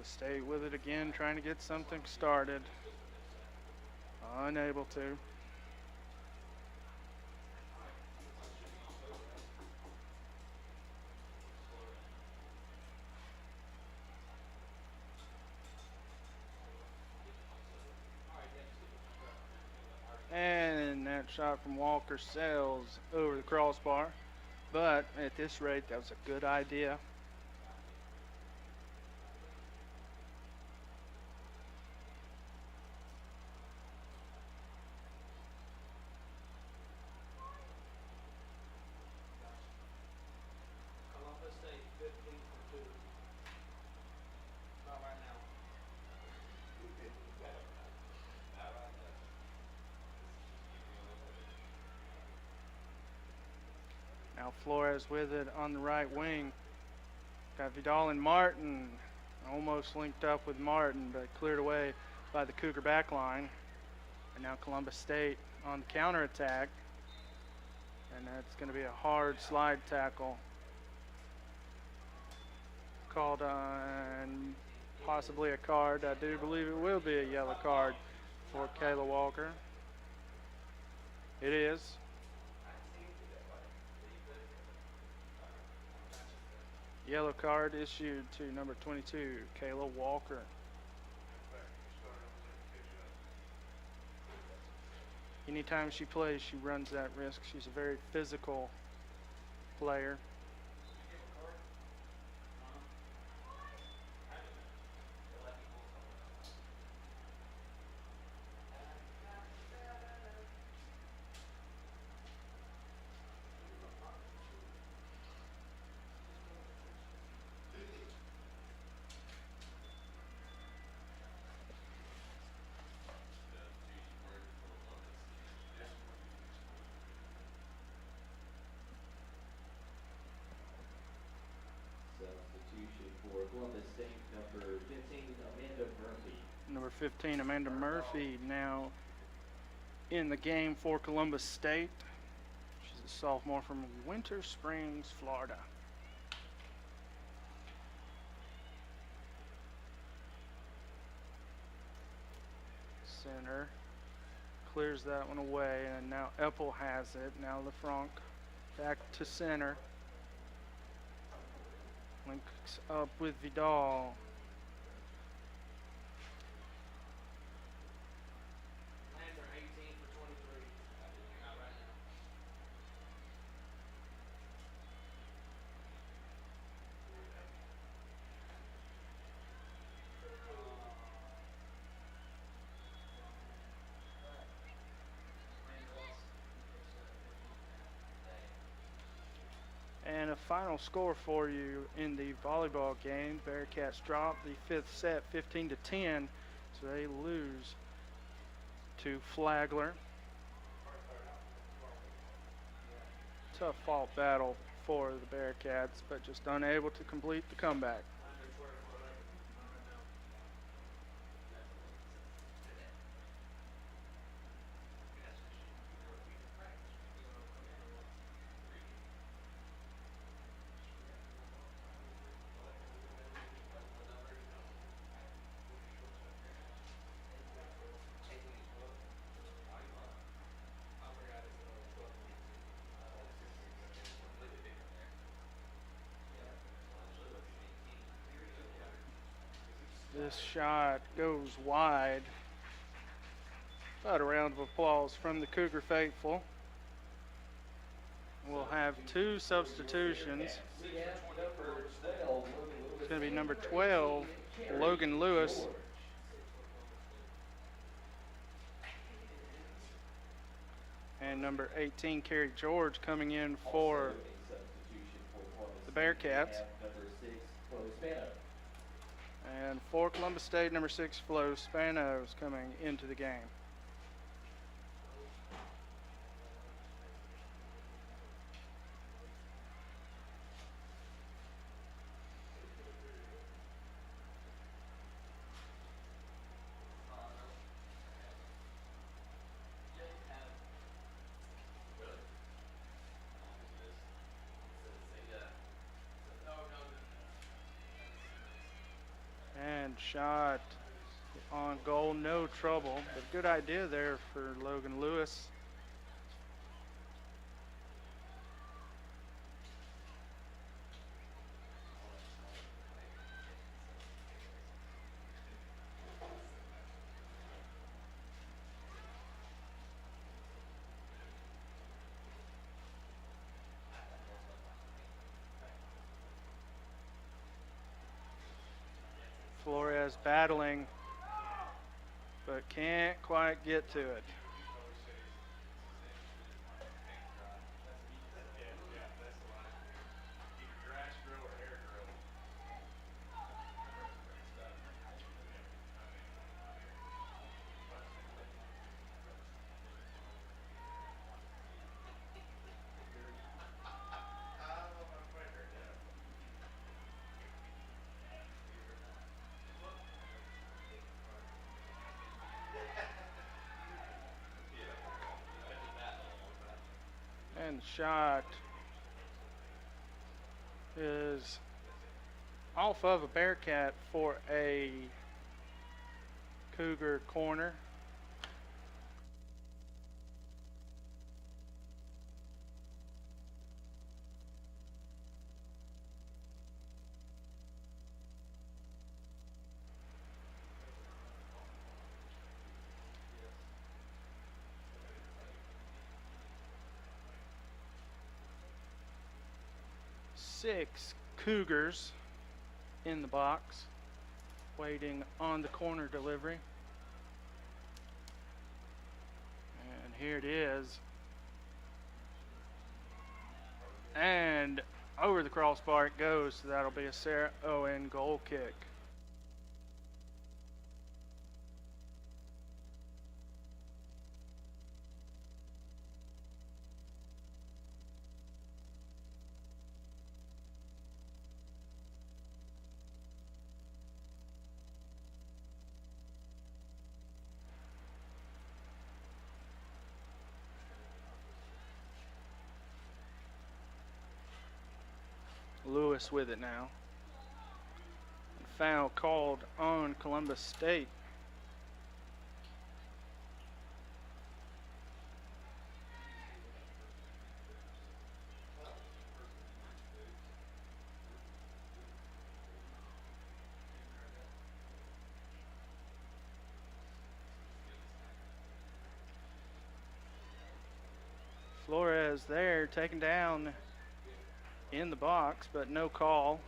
Columbus State with it again, trying to get something started. Unable to. And that shot from Walker sails over the crossbar. But at this rate, that was a good idea. Columbus State 15 for 2. Not right now. Now Flores with it on the right wing. Got Vidal and Martin. Almost linked up with Martin, but cleared away by the Cougar back line. And now Columbus State on the counterattack. And that's going to be a hard slide tackle. Called on possibly a card. I do believe it will be a yellow card for Kayla Walker. It is. Yellow card issued to number 22, Kayla Walker. Anytime she plays, she runs that risk. She's a very physical player. Substitution for Columbus State, number 15, Amanda Murphy. Number 15, Amanda Murphy, now in the game for Columbus State. She's a sophomore from Winter Springs, Florida. Center clears that one away, and now Eppel has it. Now LeFranc back to center. Links up with Vidal. Lander 18 for 23. Not right now. And a final score for you in the volleyball game. Bearcats drop the fifth set 15-10, so they lose to Flagler. Tough fault battle for the Bearcats, but just unable to complete the comeback. This shot goes wide. About a round of applause from the Cougar faithful. We'll have two substitutions. We have number 12, It's going to be number 12, Logan Lewis. And number 18, Carrie George, coming in for also a substitution for Columbus the State. We Bearcats. have number 6, Chloe Spano. And for Columbus State, number 6, Flo Spanos, coming into the game. And shot on goal, no trouble, but good idea there for Logan Lewis. Flores battling, but can't quite get to it. And the shot is off of a Bearcat for a Cougar corner. Six Cougars in the box, waiting on the corner delivery. And here it is. And over the crossbar it goes, so that'll be a Sarah Owen goal kick. Lewis with it now. Foul called on Columbus State. Flores there taken down in the box, but no call.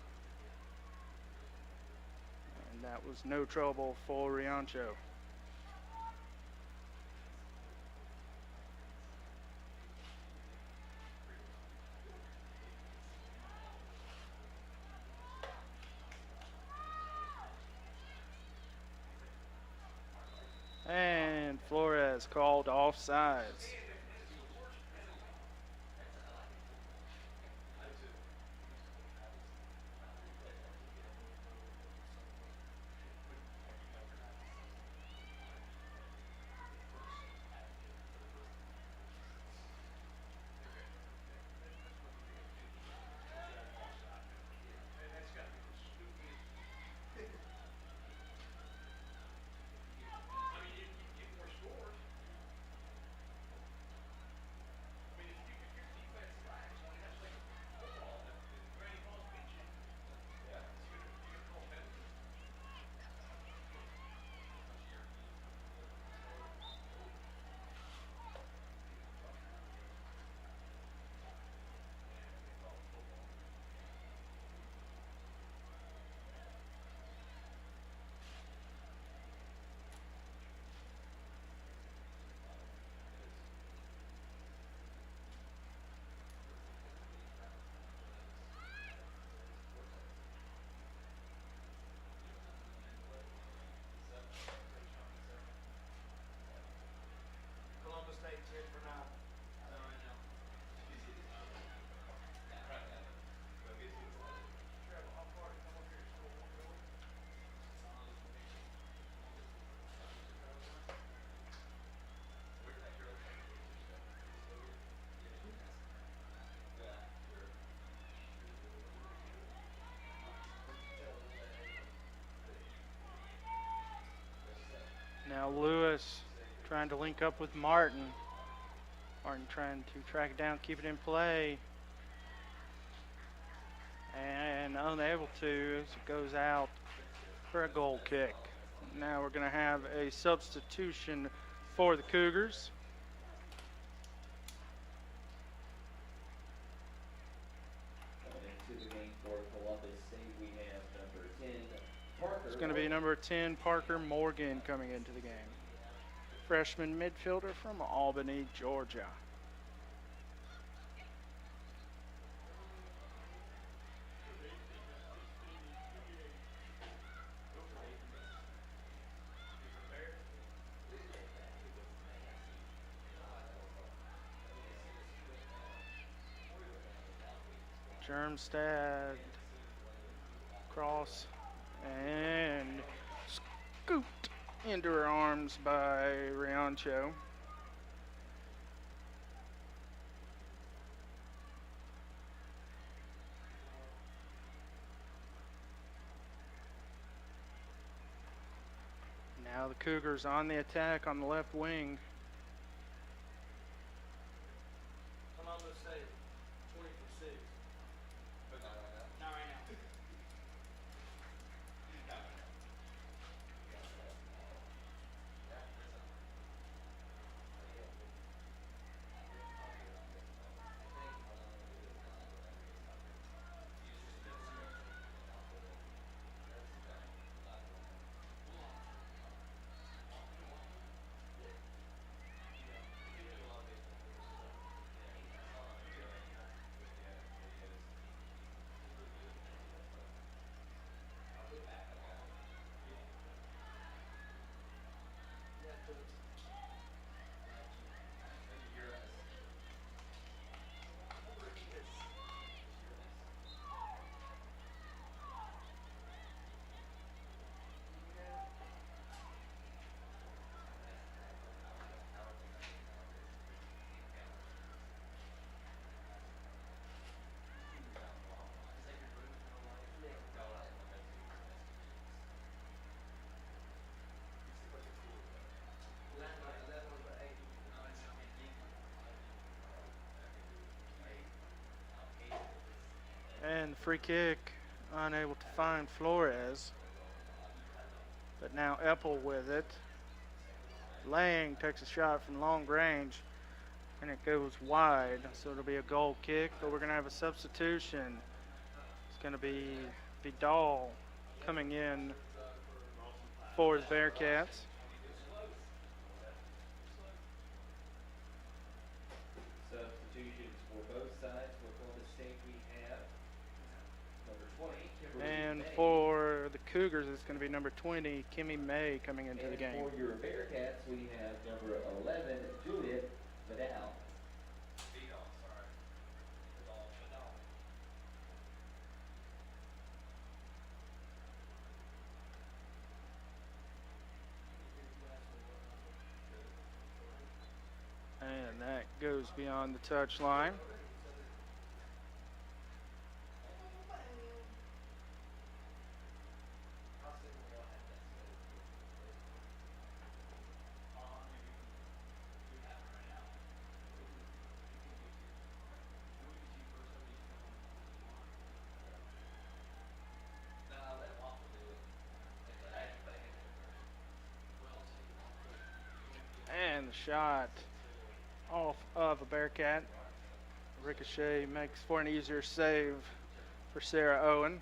And that was no trouble for Riancho. And Flores called offsides. trying to link up with Martin. Martin trying to track it down, keep it in play. And unable to as it goes out for a goal kick. Now we're going to have a substitution for the Cougars. Coming into the game for Columbus State, we have number 10, Parker. It's going to be number 10, Parker Morgan, coming into the game. Freshman midfielder from Albany, Georgia. Germstad cross and scooped into her arms by Riancho. Now the Cougars on the attack on the left wing. I'm almost say 20 for 6. Not right now. And the free kick, unable to find Flores. But now Epple with it. Lang takes a shot from long range, and it goes wide. So it'll be a goal kick, but we're going to have a substitution. It's going to be Vidal coming in for the Bearcats. Substitutions for both sides. For Columbus State, we have number 20, Kimberly And May. for the Cougars, it's going to be number 20, Kimmy May, coming into the And game. for your Bearcats, we have number 11, Juliet Vidal. And that goes beyond the touchline. And the shot off of a Bearcat. Ricochet makes for an easier save for Sarah Owen.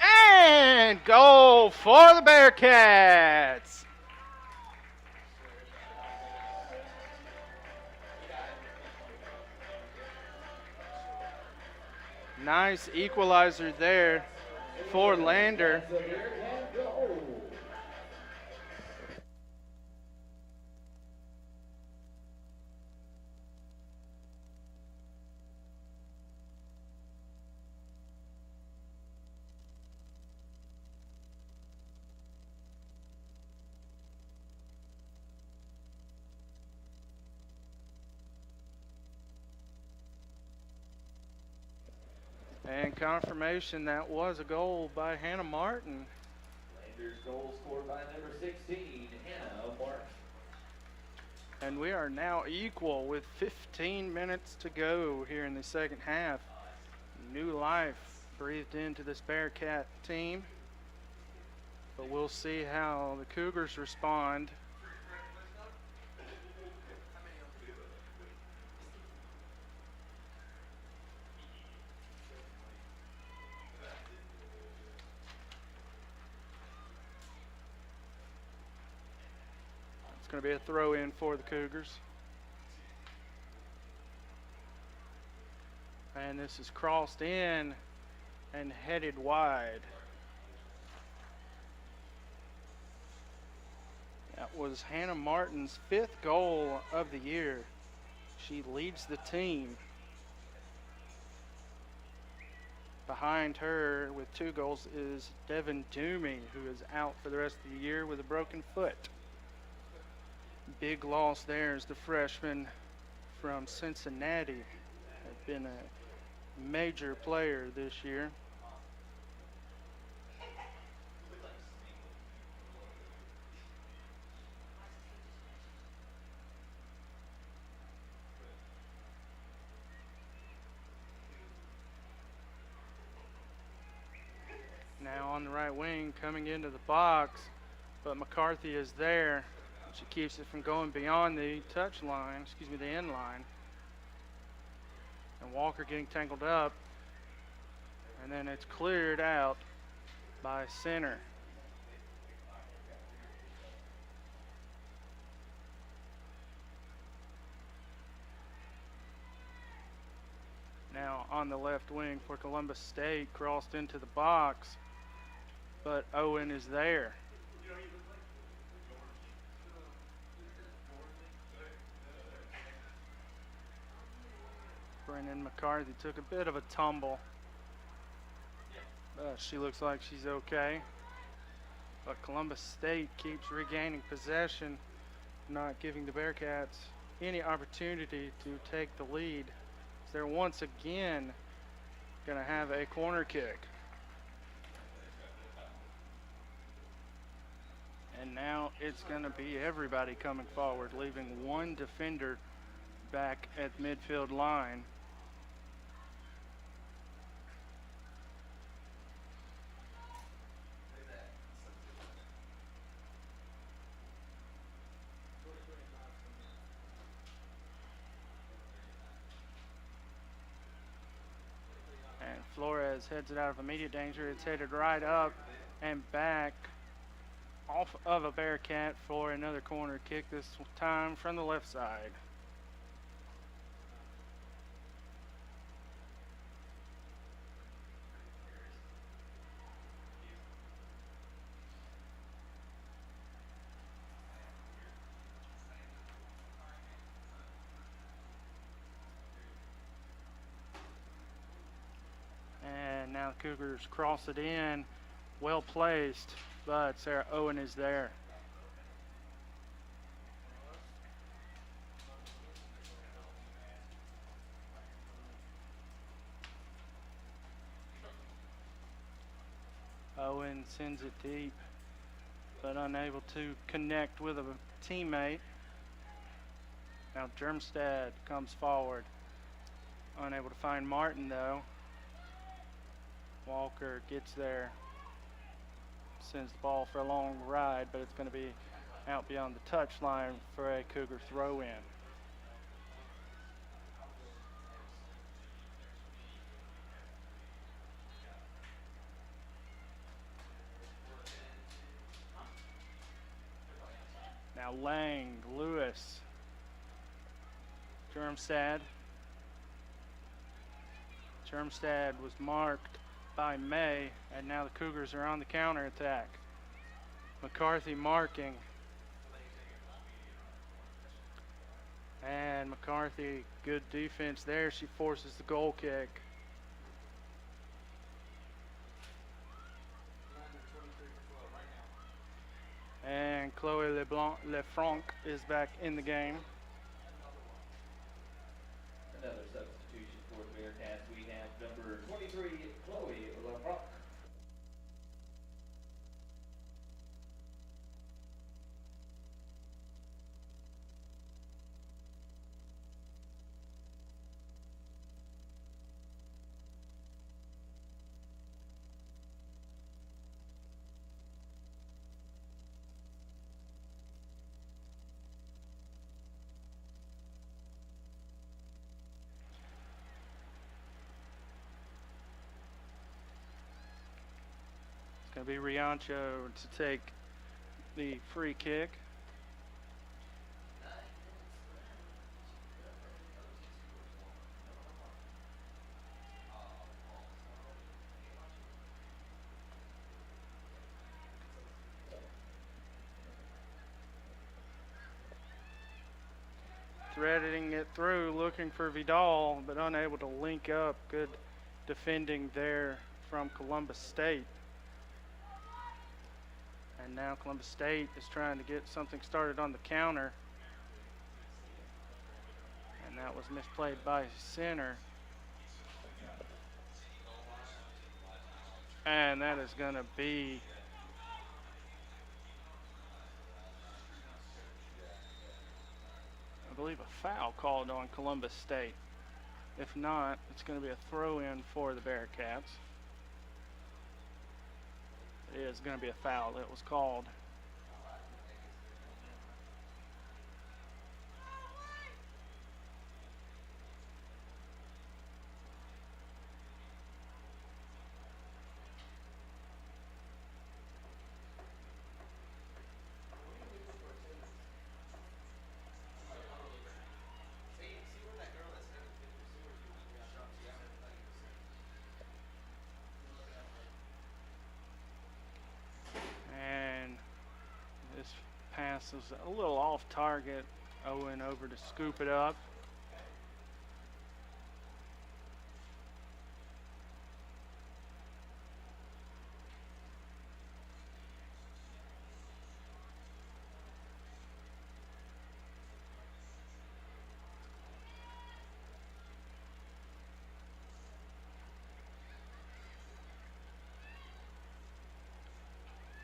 And goal for the Bearcats. Nice equalizer there for Lander. And confirmation that was a goal by Hannah Martin. Landers goal scored by number 16, Hannah Martin. And we are now equal with 15 minutes to go here in the second half. New life breathed into this Bearcat team. But we'll see how the Cougars respond. It's going to be a throw in for the Cougars. And this is crossed in and headed wide. That was Hannah Martin's 5th goal of the year. She leads the team. Behind her with 2 goals is Devin Toomey, who is out for the rest of the year with a broken foot. Big loss there is the freshman from Cincinnati. Has been a major player this year. Now on the right wing, coming into the box, but McCarthy is there. She keeps it from going beyond the touch line, the end line. And Walker getting tangled up. And then it's cleared out by center. Now on the left wing for Columbus State, crossed into the box, but Owen is there. Brennan McCarthy took a bit of a tumble, but she looks like she's okay. But Columbus State keeps regaining possession, not giving the Bearcats any opportunity to take the lead. They're once again going to have a corner kick. And now it's going to be everybody coming forward, leaving one defender back at midfield line. And Flores heads it out of immediate danger. It's headed right up and back off of a Bearcat for another corner kick, this time from the left side. And now the Cougars cross it in, well placed, but Sarah Owen is there. Owen sends it deep, but unable to connect with a teammate. Now Germstad comes forward, unable to find Martin though. Walker gets there, sends the ball for a long ride, but it's going to be out beyond the touch line for a Cougar throw in. Now Lang, Lewis, Germstad. Germstad was marked by May, and now the Cougars are on the counterattack. McCarthy marking. And McCarthy, good defense there. She forces the goal kick. And Chloe Lefranc is back in the game. Another substitution for the Bearcats. We have number 23, Chloe LeBlanc. It's going to be Riancho to take the free kick. Threading it through, looking for Vidal, but unable to link up. Good defending there from Columbus State. And now Columbus State is trying to get something started on the counter. And that was misplayed by center. And that is going to be I believe a foul called on Columbus State. If not, it's going to be a throw-in for the Bearcats. It is going to be a foul that was called. This pass is a little off target. Owen over to scoop it up.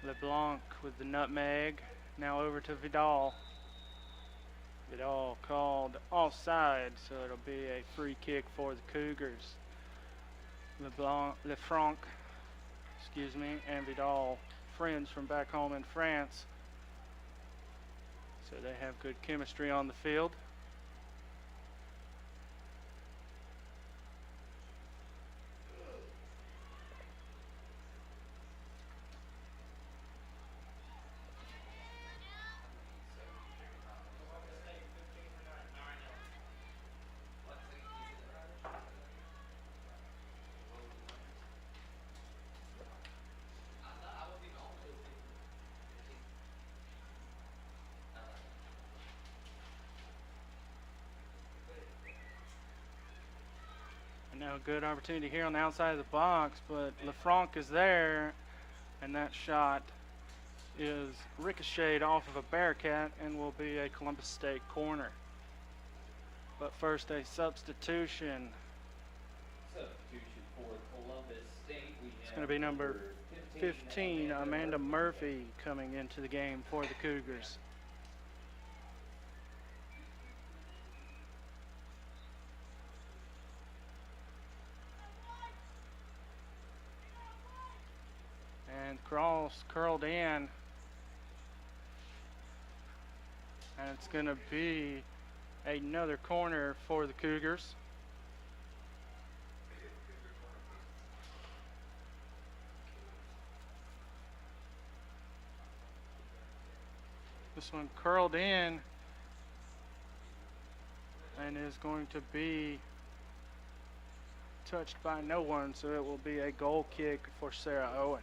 LeBlanc with the nutmeg. Now over to Vidal. Vidal called offside, so it'll be a free kick for the Cougars. Lefranc, and Vidal, friends from back home in France. So they have good chemistry on the field. Now a good opportunity here on the outside of the box, but Lefranc is there, and that shot is ricocheted off of a Bearcat and will be a Columbus State corner. But first a substitution. Substitution for Columbus State. It's going to be number 15, Amanda Murphy, coming into the game for the Cougars. And cross curled in, and it's going to be another corner for the Cougars. This one curled in and is going to be touched by no one, so it will be a goal kick for Sarah Owen.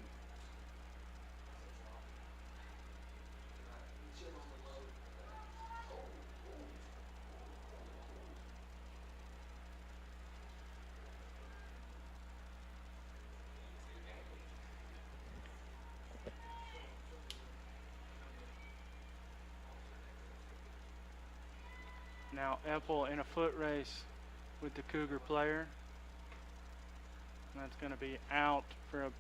Now Epple in a foot race with the Cougar player. And that's going to be out for a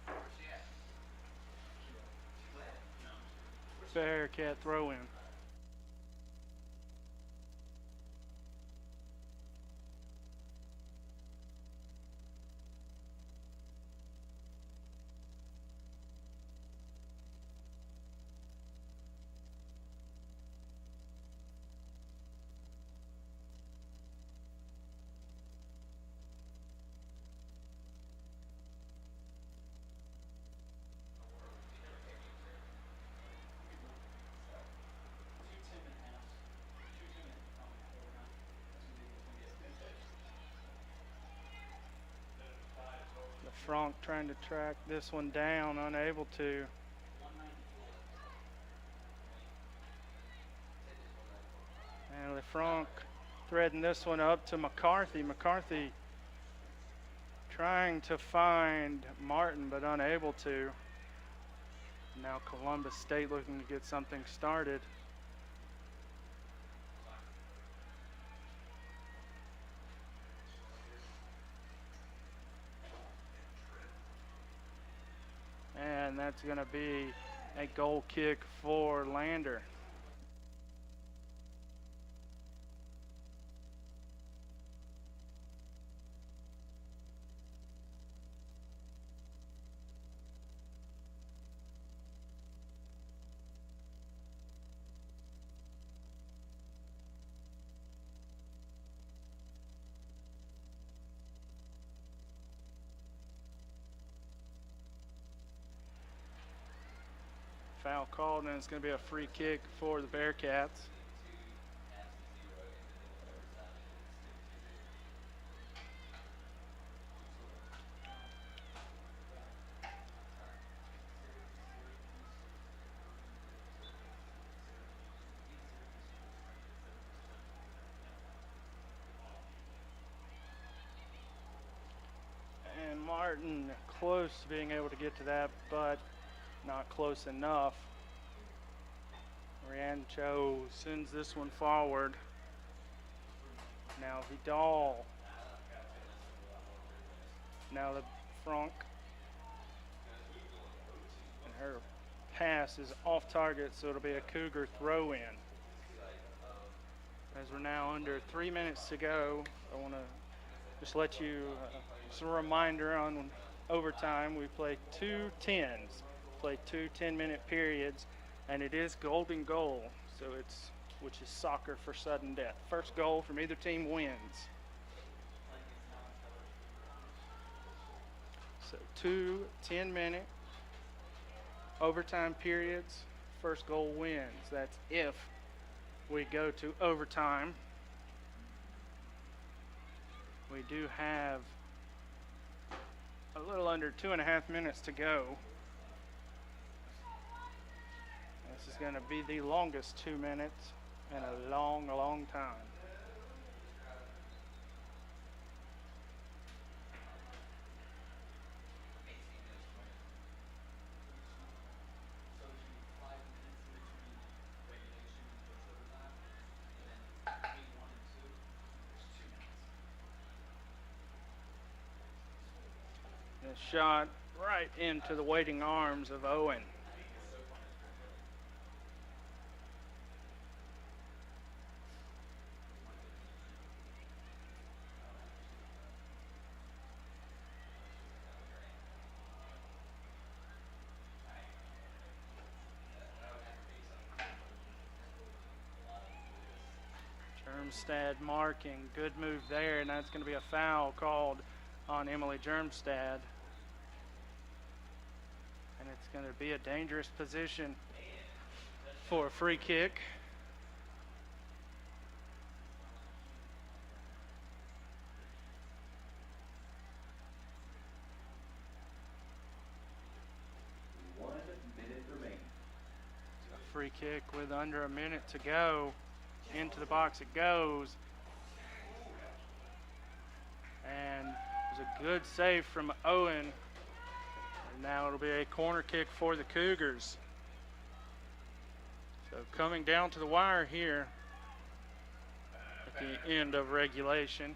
Bearcat throw-in. Franck trying to track this one down, unable to. And LeFranc threading this one up to McCarthy. McCarthy trying to find Martin, but unable to. Now Columbus State looking to get something started. And that's going to be a goal kick for Lander. Foul called, and it's going to be a free kick for the Bearcats. And Martin close to being able to get to that, but not close enough. Riancho sends this one forward. Now Vidal. Now the Franck. And her pass is off target, so it'll be a Cougar throw in. As we're now under 3 minutes to go, I want to just let you, just a reminder on overtime, we play 2 10s. Play 2 10-minute periods, and it is golden goal, so it's, which is soccer for sudden death. First goal from either team wins. So 2 10-minute overtime periods, first goal wins. That's if we go to overtime. We do have a little under 2.5 minutes to go. This is going to be the longest 2 minutes in a long, long time. The shot right into the waiting arms of Owen. Germstad marking, good move there, and that's going to be a foul called on Emily Germstad. And it's going to be a dangerous position for a free kick. free kick with under a minute to go. Into the box it goes. And it was a good save from Owen. And now it'll be a corner kick for the Cougars. So coming down to the wire here at the end of regulation.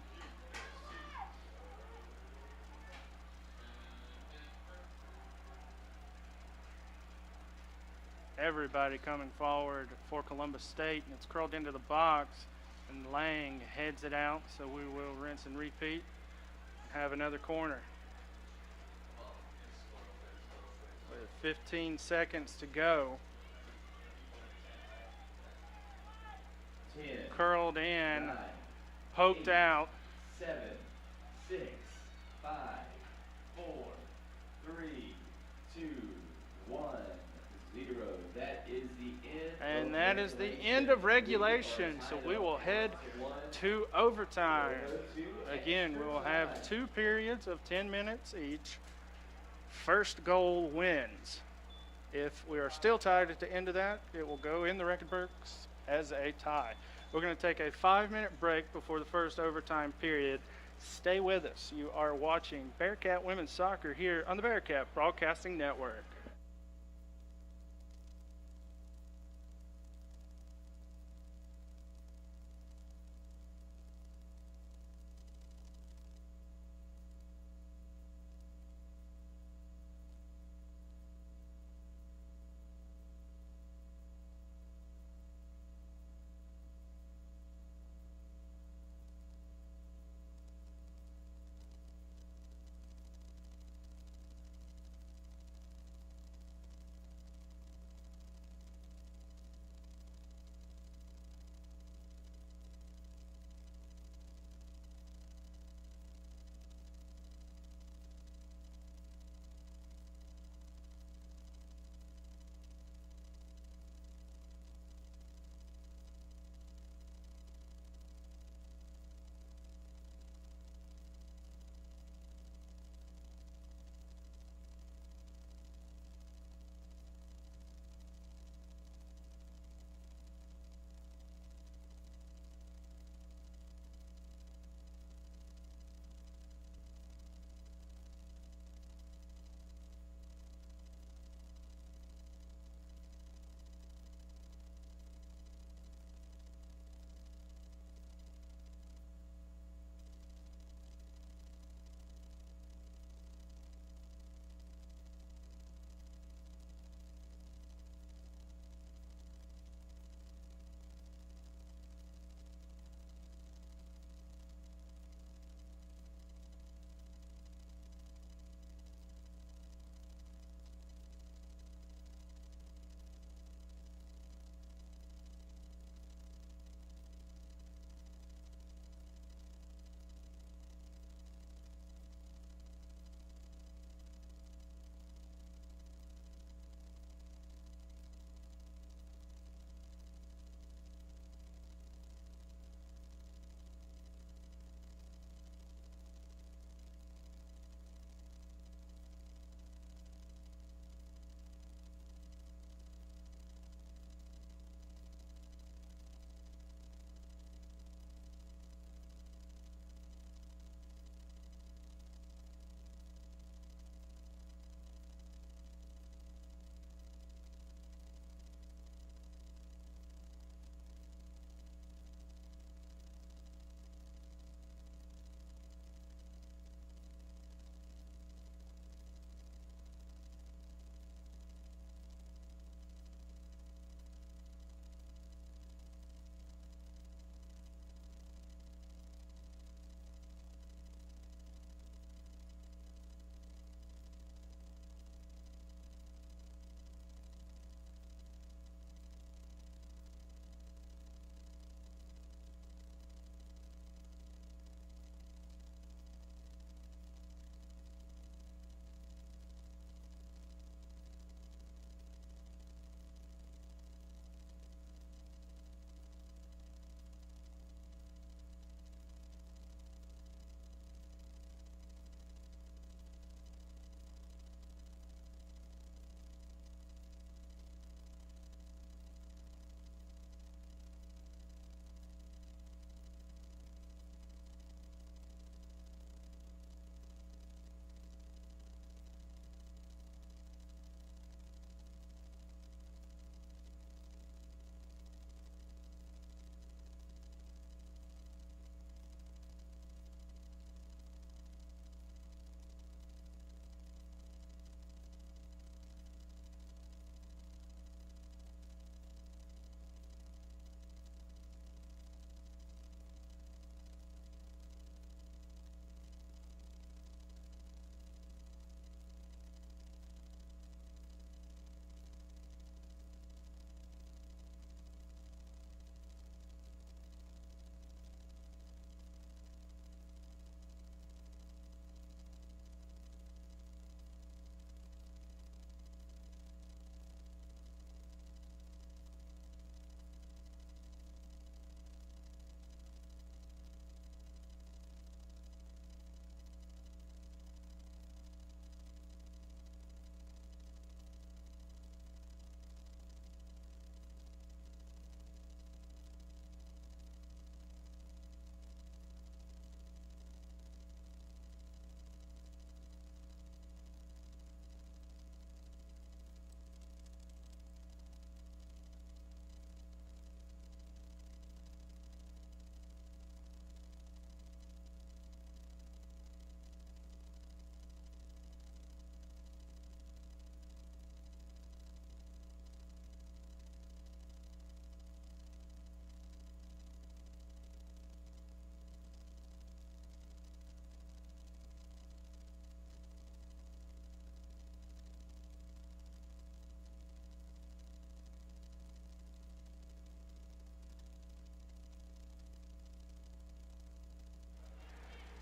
Everybody coming forward for Columbus State, and it's curled into the box, and Lang heads it out, so we will rinse and repeat and have another corner. With 15 seconds to go. 10, Curled in, 9, poked 8, out. 7, 6, 5, 4, 3, 2, 1, 0. That is the end. And that is the end of regulation, so we will head to overtime. Again, we will have 2 periods of 10 minutes each. First goal wins. If we are still tied at the end of that, it will go in the record books as a tie. We're going to take a 5-minute break before the first overtime period. Stay with us. You are watching Bearcat Women's Soccer here on the Bearcat Broadcasting Network.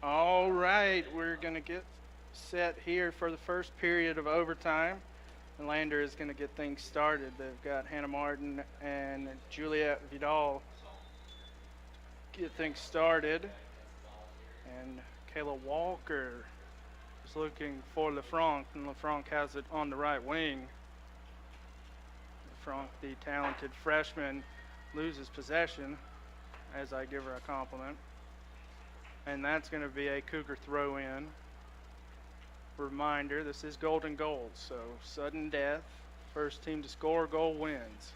All right, we're going to get set here for the first period of overtime. And Lander is going to get things started. They've got Hannah Martin and Juliet Vidal get things started. And Kayla Walker is looking for LeFranc, and LeFranc has it on the right wing. LeFranc, the talented freshman, loses possession as I give her a compliment. And that's going to be a Cougar throw in. Reminder, this is golden goals, so sudden death, first team to score a goal wins.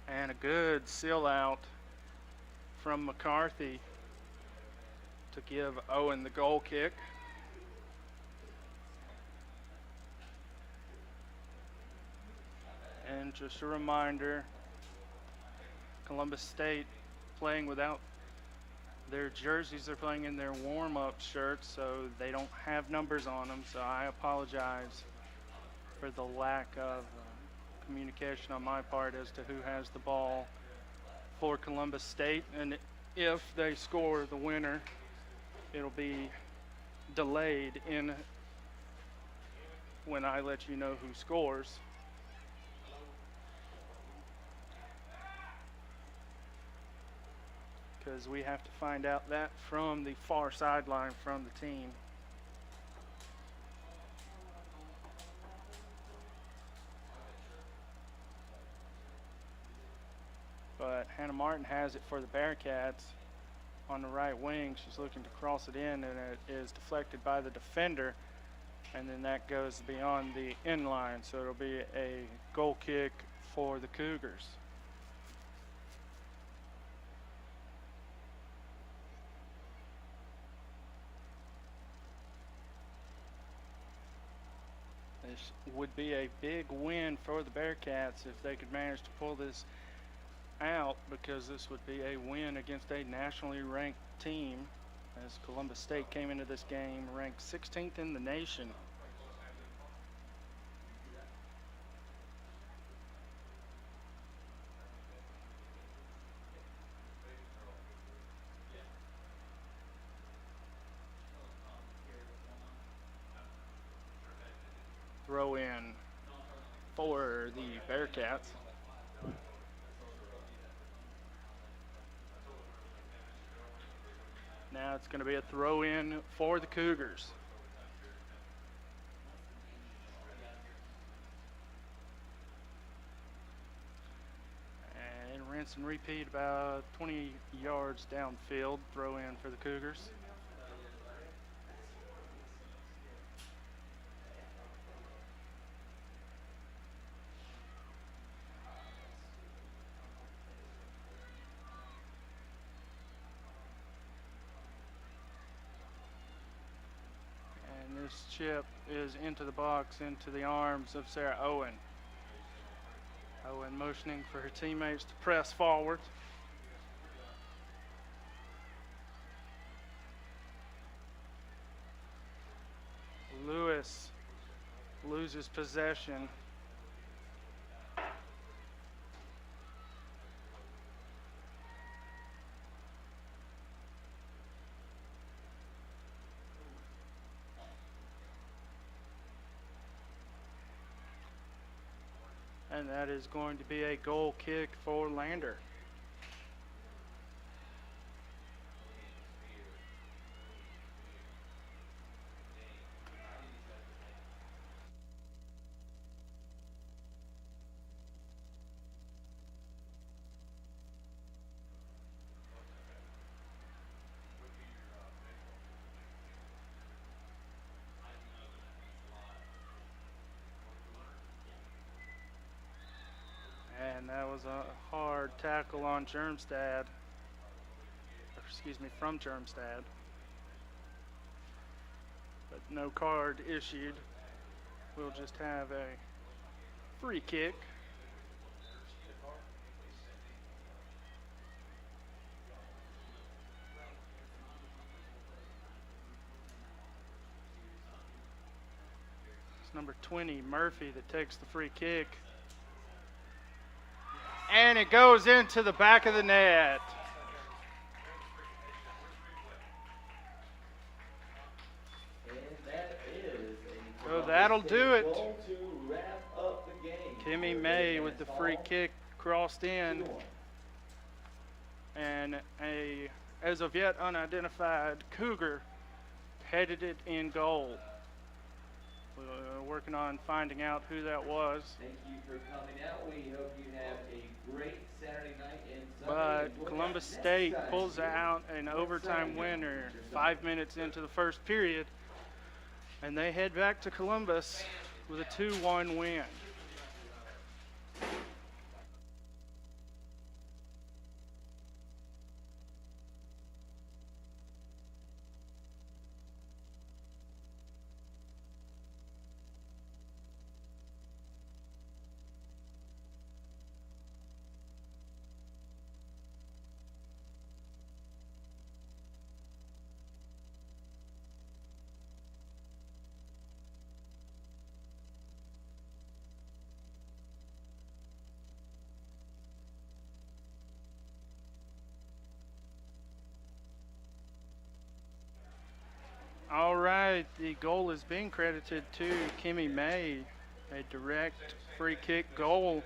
And a good seal out from McCarthy to give Owen the goal kick. And just a reminder, Columbus State playing without their jerseys. They're playing in their warm-up shirts, so they don't have numbers on them. So I apologize for the lack of communication on my part as to who has the ball for Columbus State. And if they score the winner, it'll be delayed in when I let you know who scores. Because we have to find out that from the far sideline from the team. But Hannah Martin has it for the Bearcats on the right wing. She's looking to cross it in, and it is deflected by the defender. And then that goes beyond the end line. So it'll be a goal kick for the Cougars. This would be a big win for the Bearcats if they could manage to pull this out, because this would be a win against a nationally ranked team, as Columbus State came into this game ranked 16th in the nation. Throw in for the Bearcats. Now it's going to be a throw in for the Cougars. And rinse and repeat about 20 yards downfield. Throw in for the Cougars. This chip is into the box, into the arms of Sarah Owen. Owen motioning for her teammates to press forward. Lewis loses possession. And that is going to be a goal kick for Lander. And that was a hard tackle on Germstad. From Germstad. But no card issued. We'll just have a free kick. It's number 20, Murphy, that takes the free kick. And it goes into the back of the net. And that is a So that'll do it. goal to wrap up the game. Kimmy May with the free kick crossed in. And a, as of yet, unidentified Cougar headed it in goal. We're working on finding out who that was. Thank you for coming out. We hope you have a great Saturday night and Sunday. But Enjoy Columbus that. State Next time, pulls see you. out an overtime winner 5 minutes into the first period. And they head back to Columbus with a 2-1 win. All right, the goal is being credited to Kimmy May, a direct free kick goal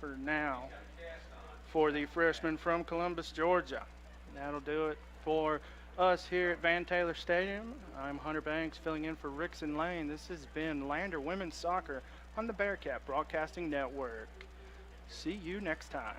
for now for the freshman from Columbus, Georgia. That'll do it for us here at Van Taylor Stadium. I'm Hunter Banks filling in for Rickson Lane. This has been Lander Women's Soccer on the Bearcat Broadcasting Network. See you next time.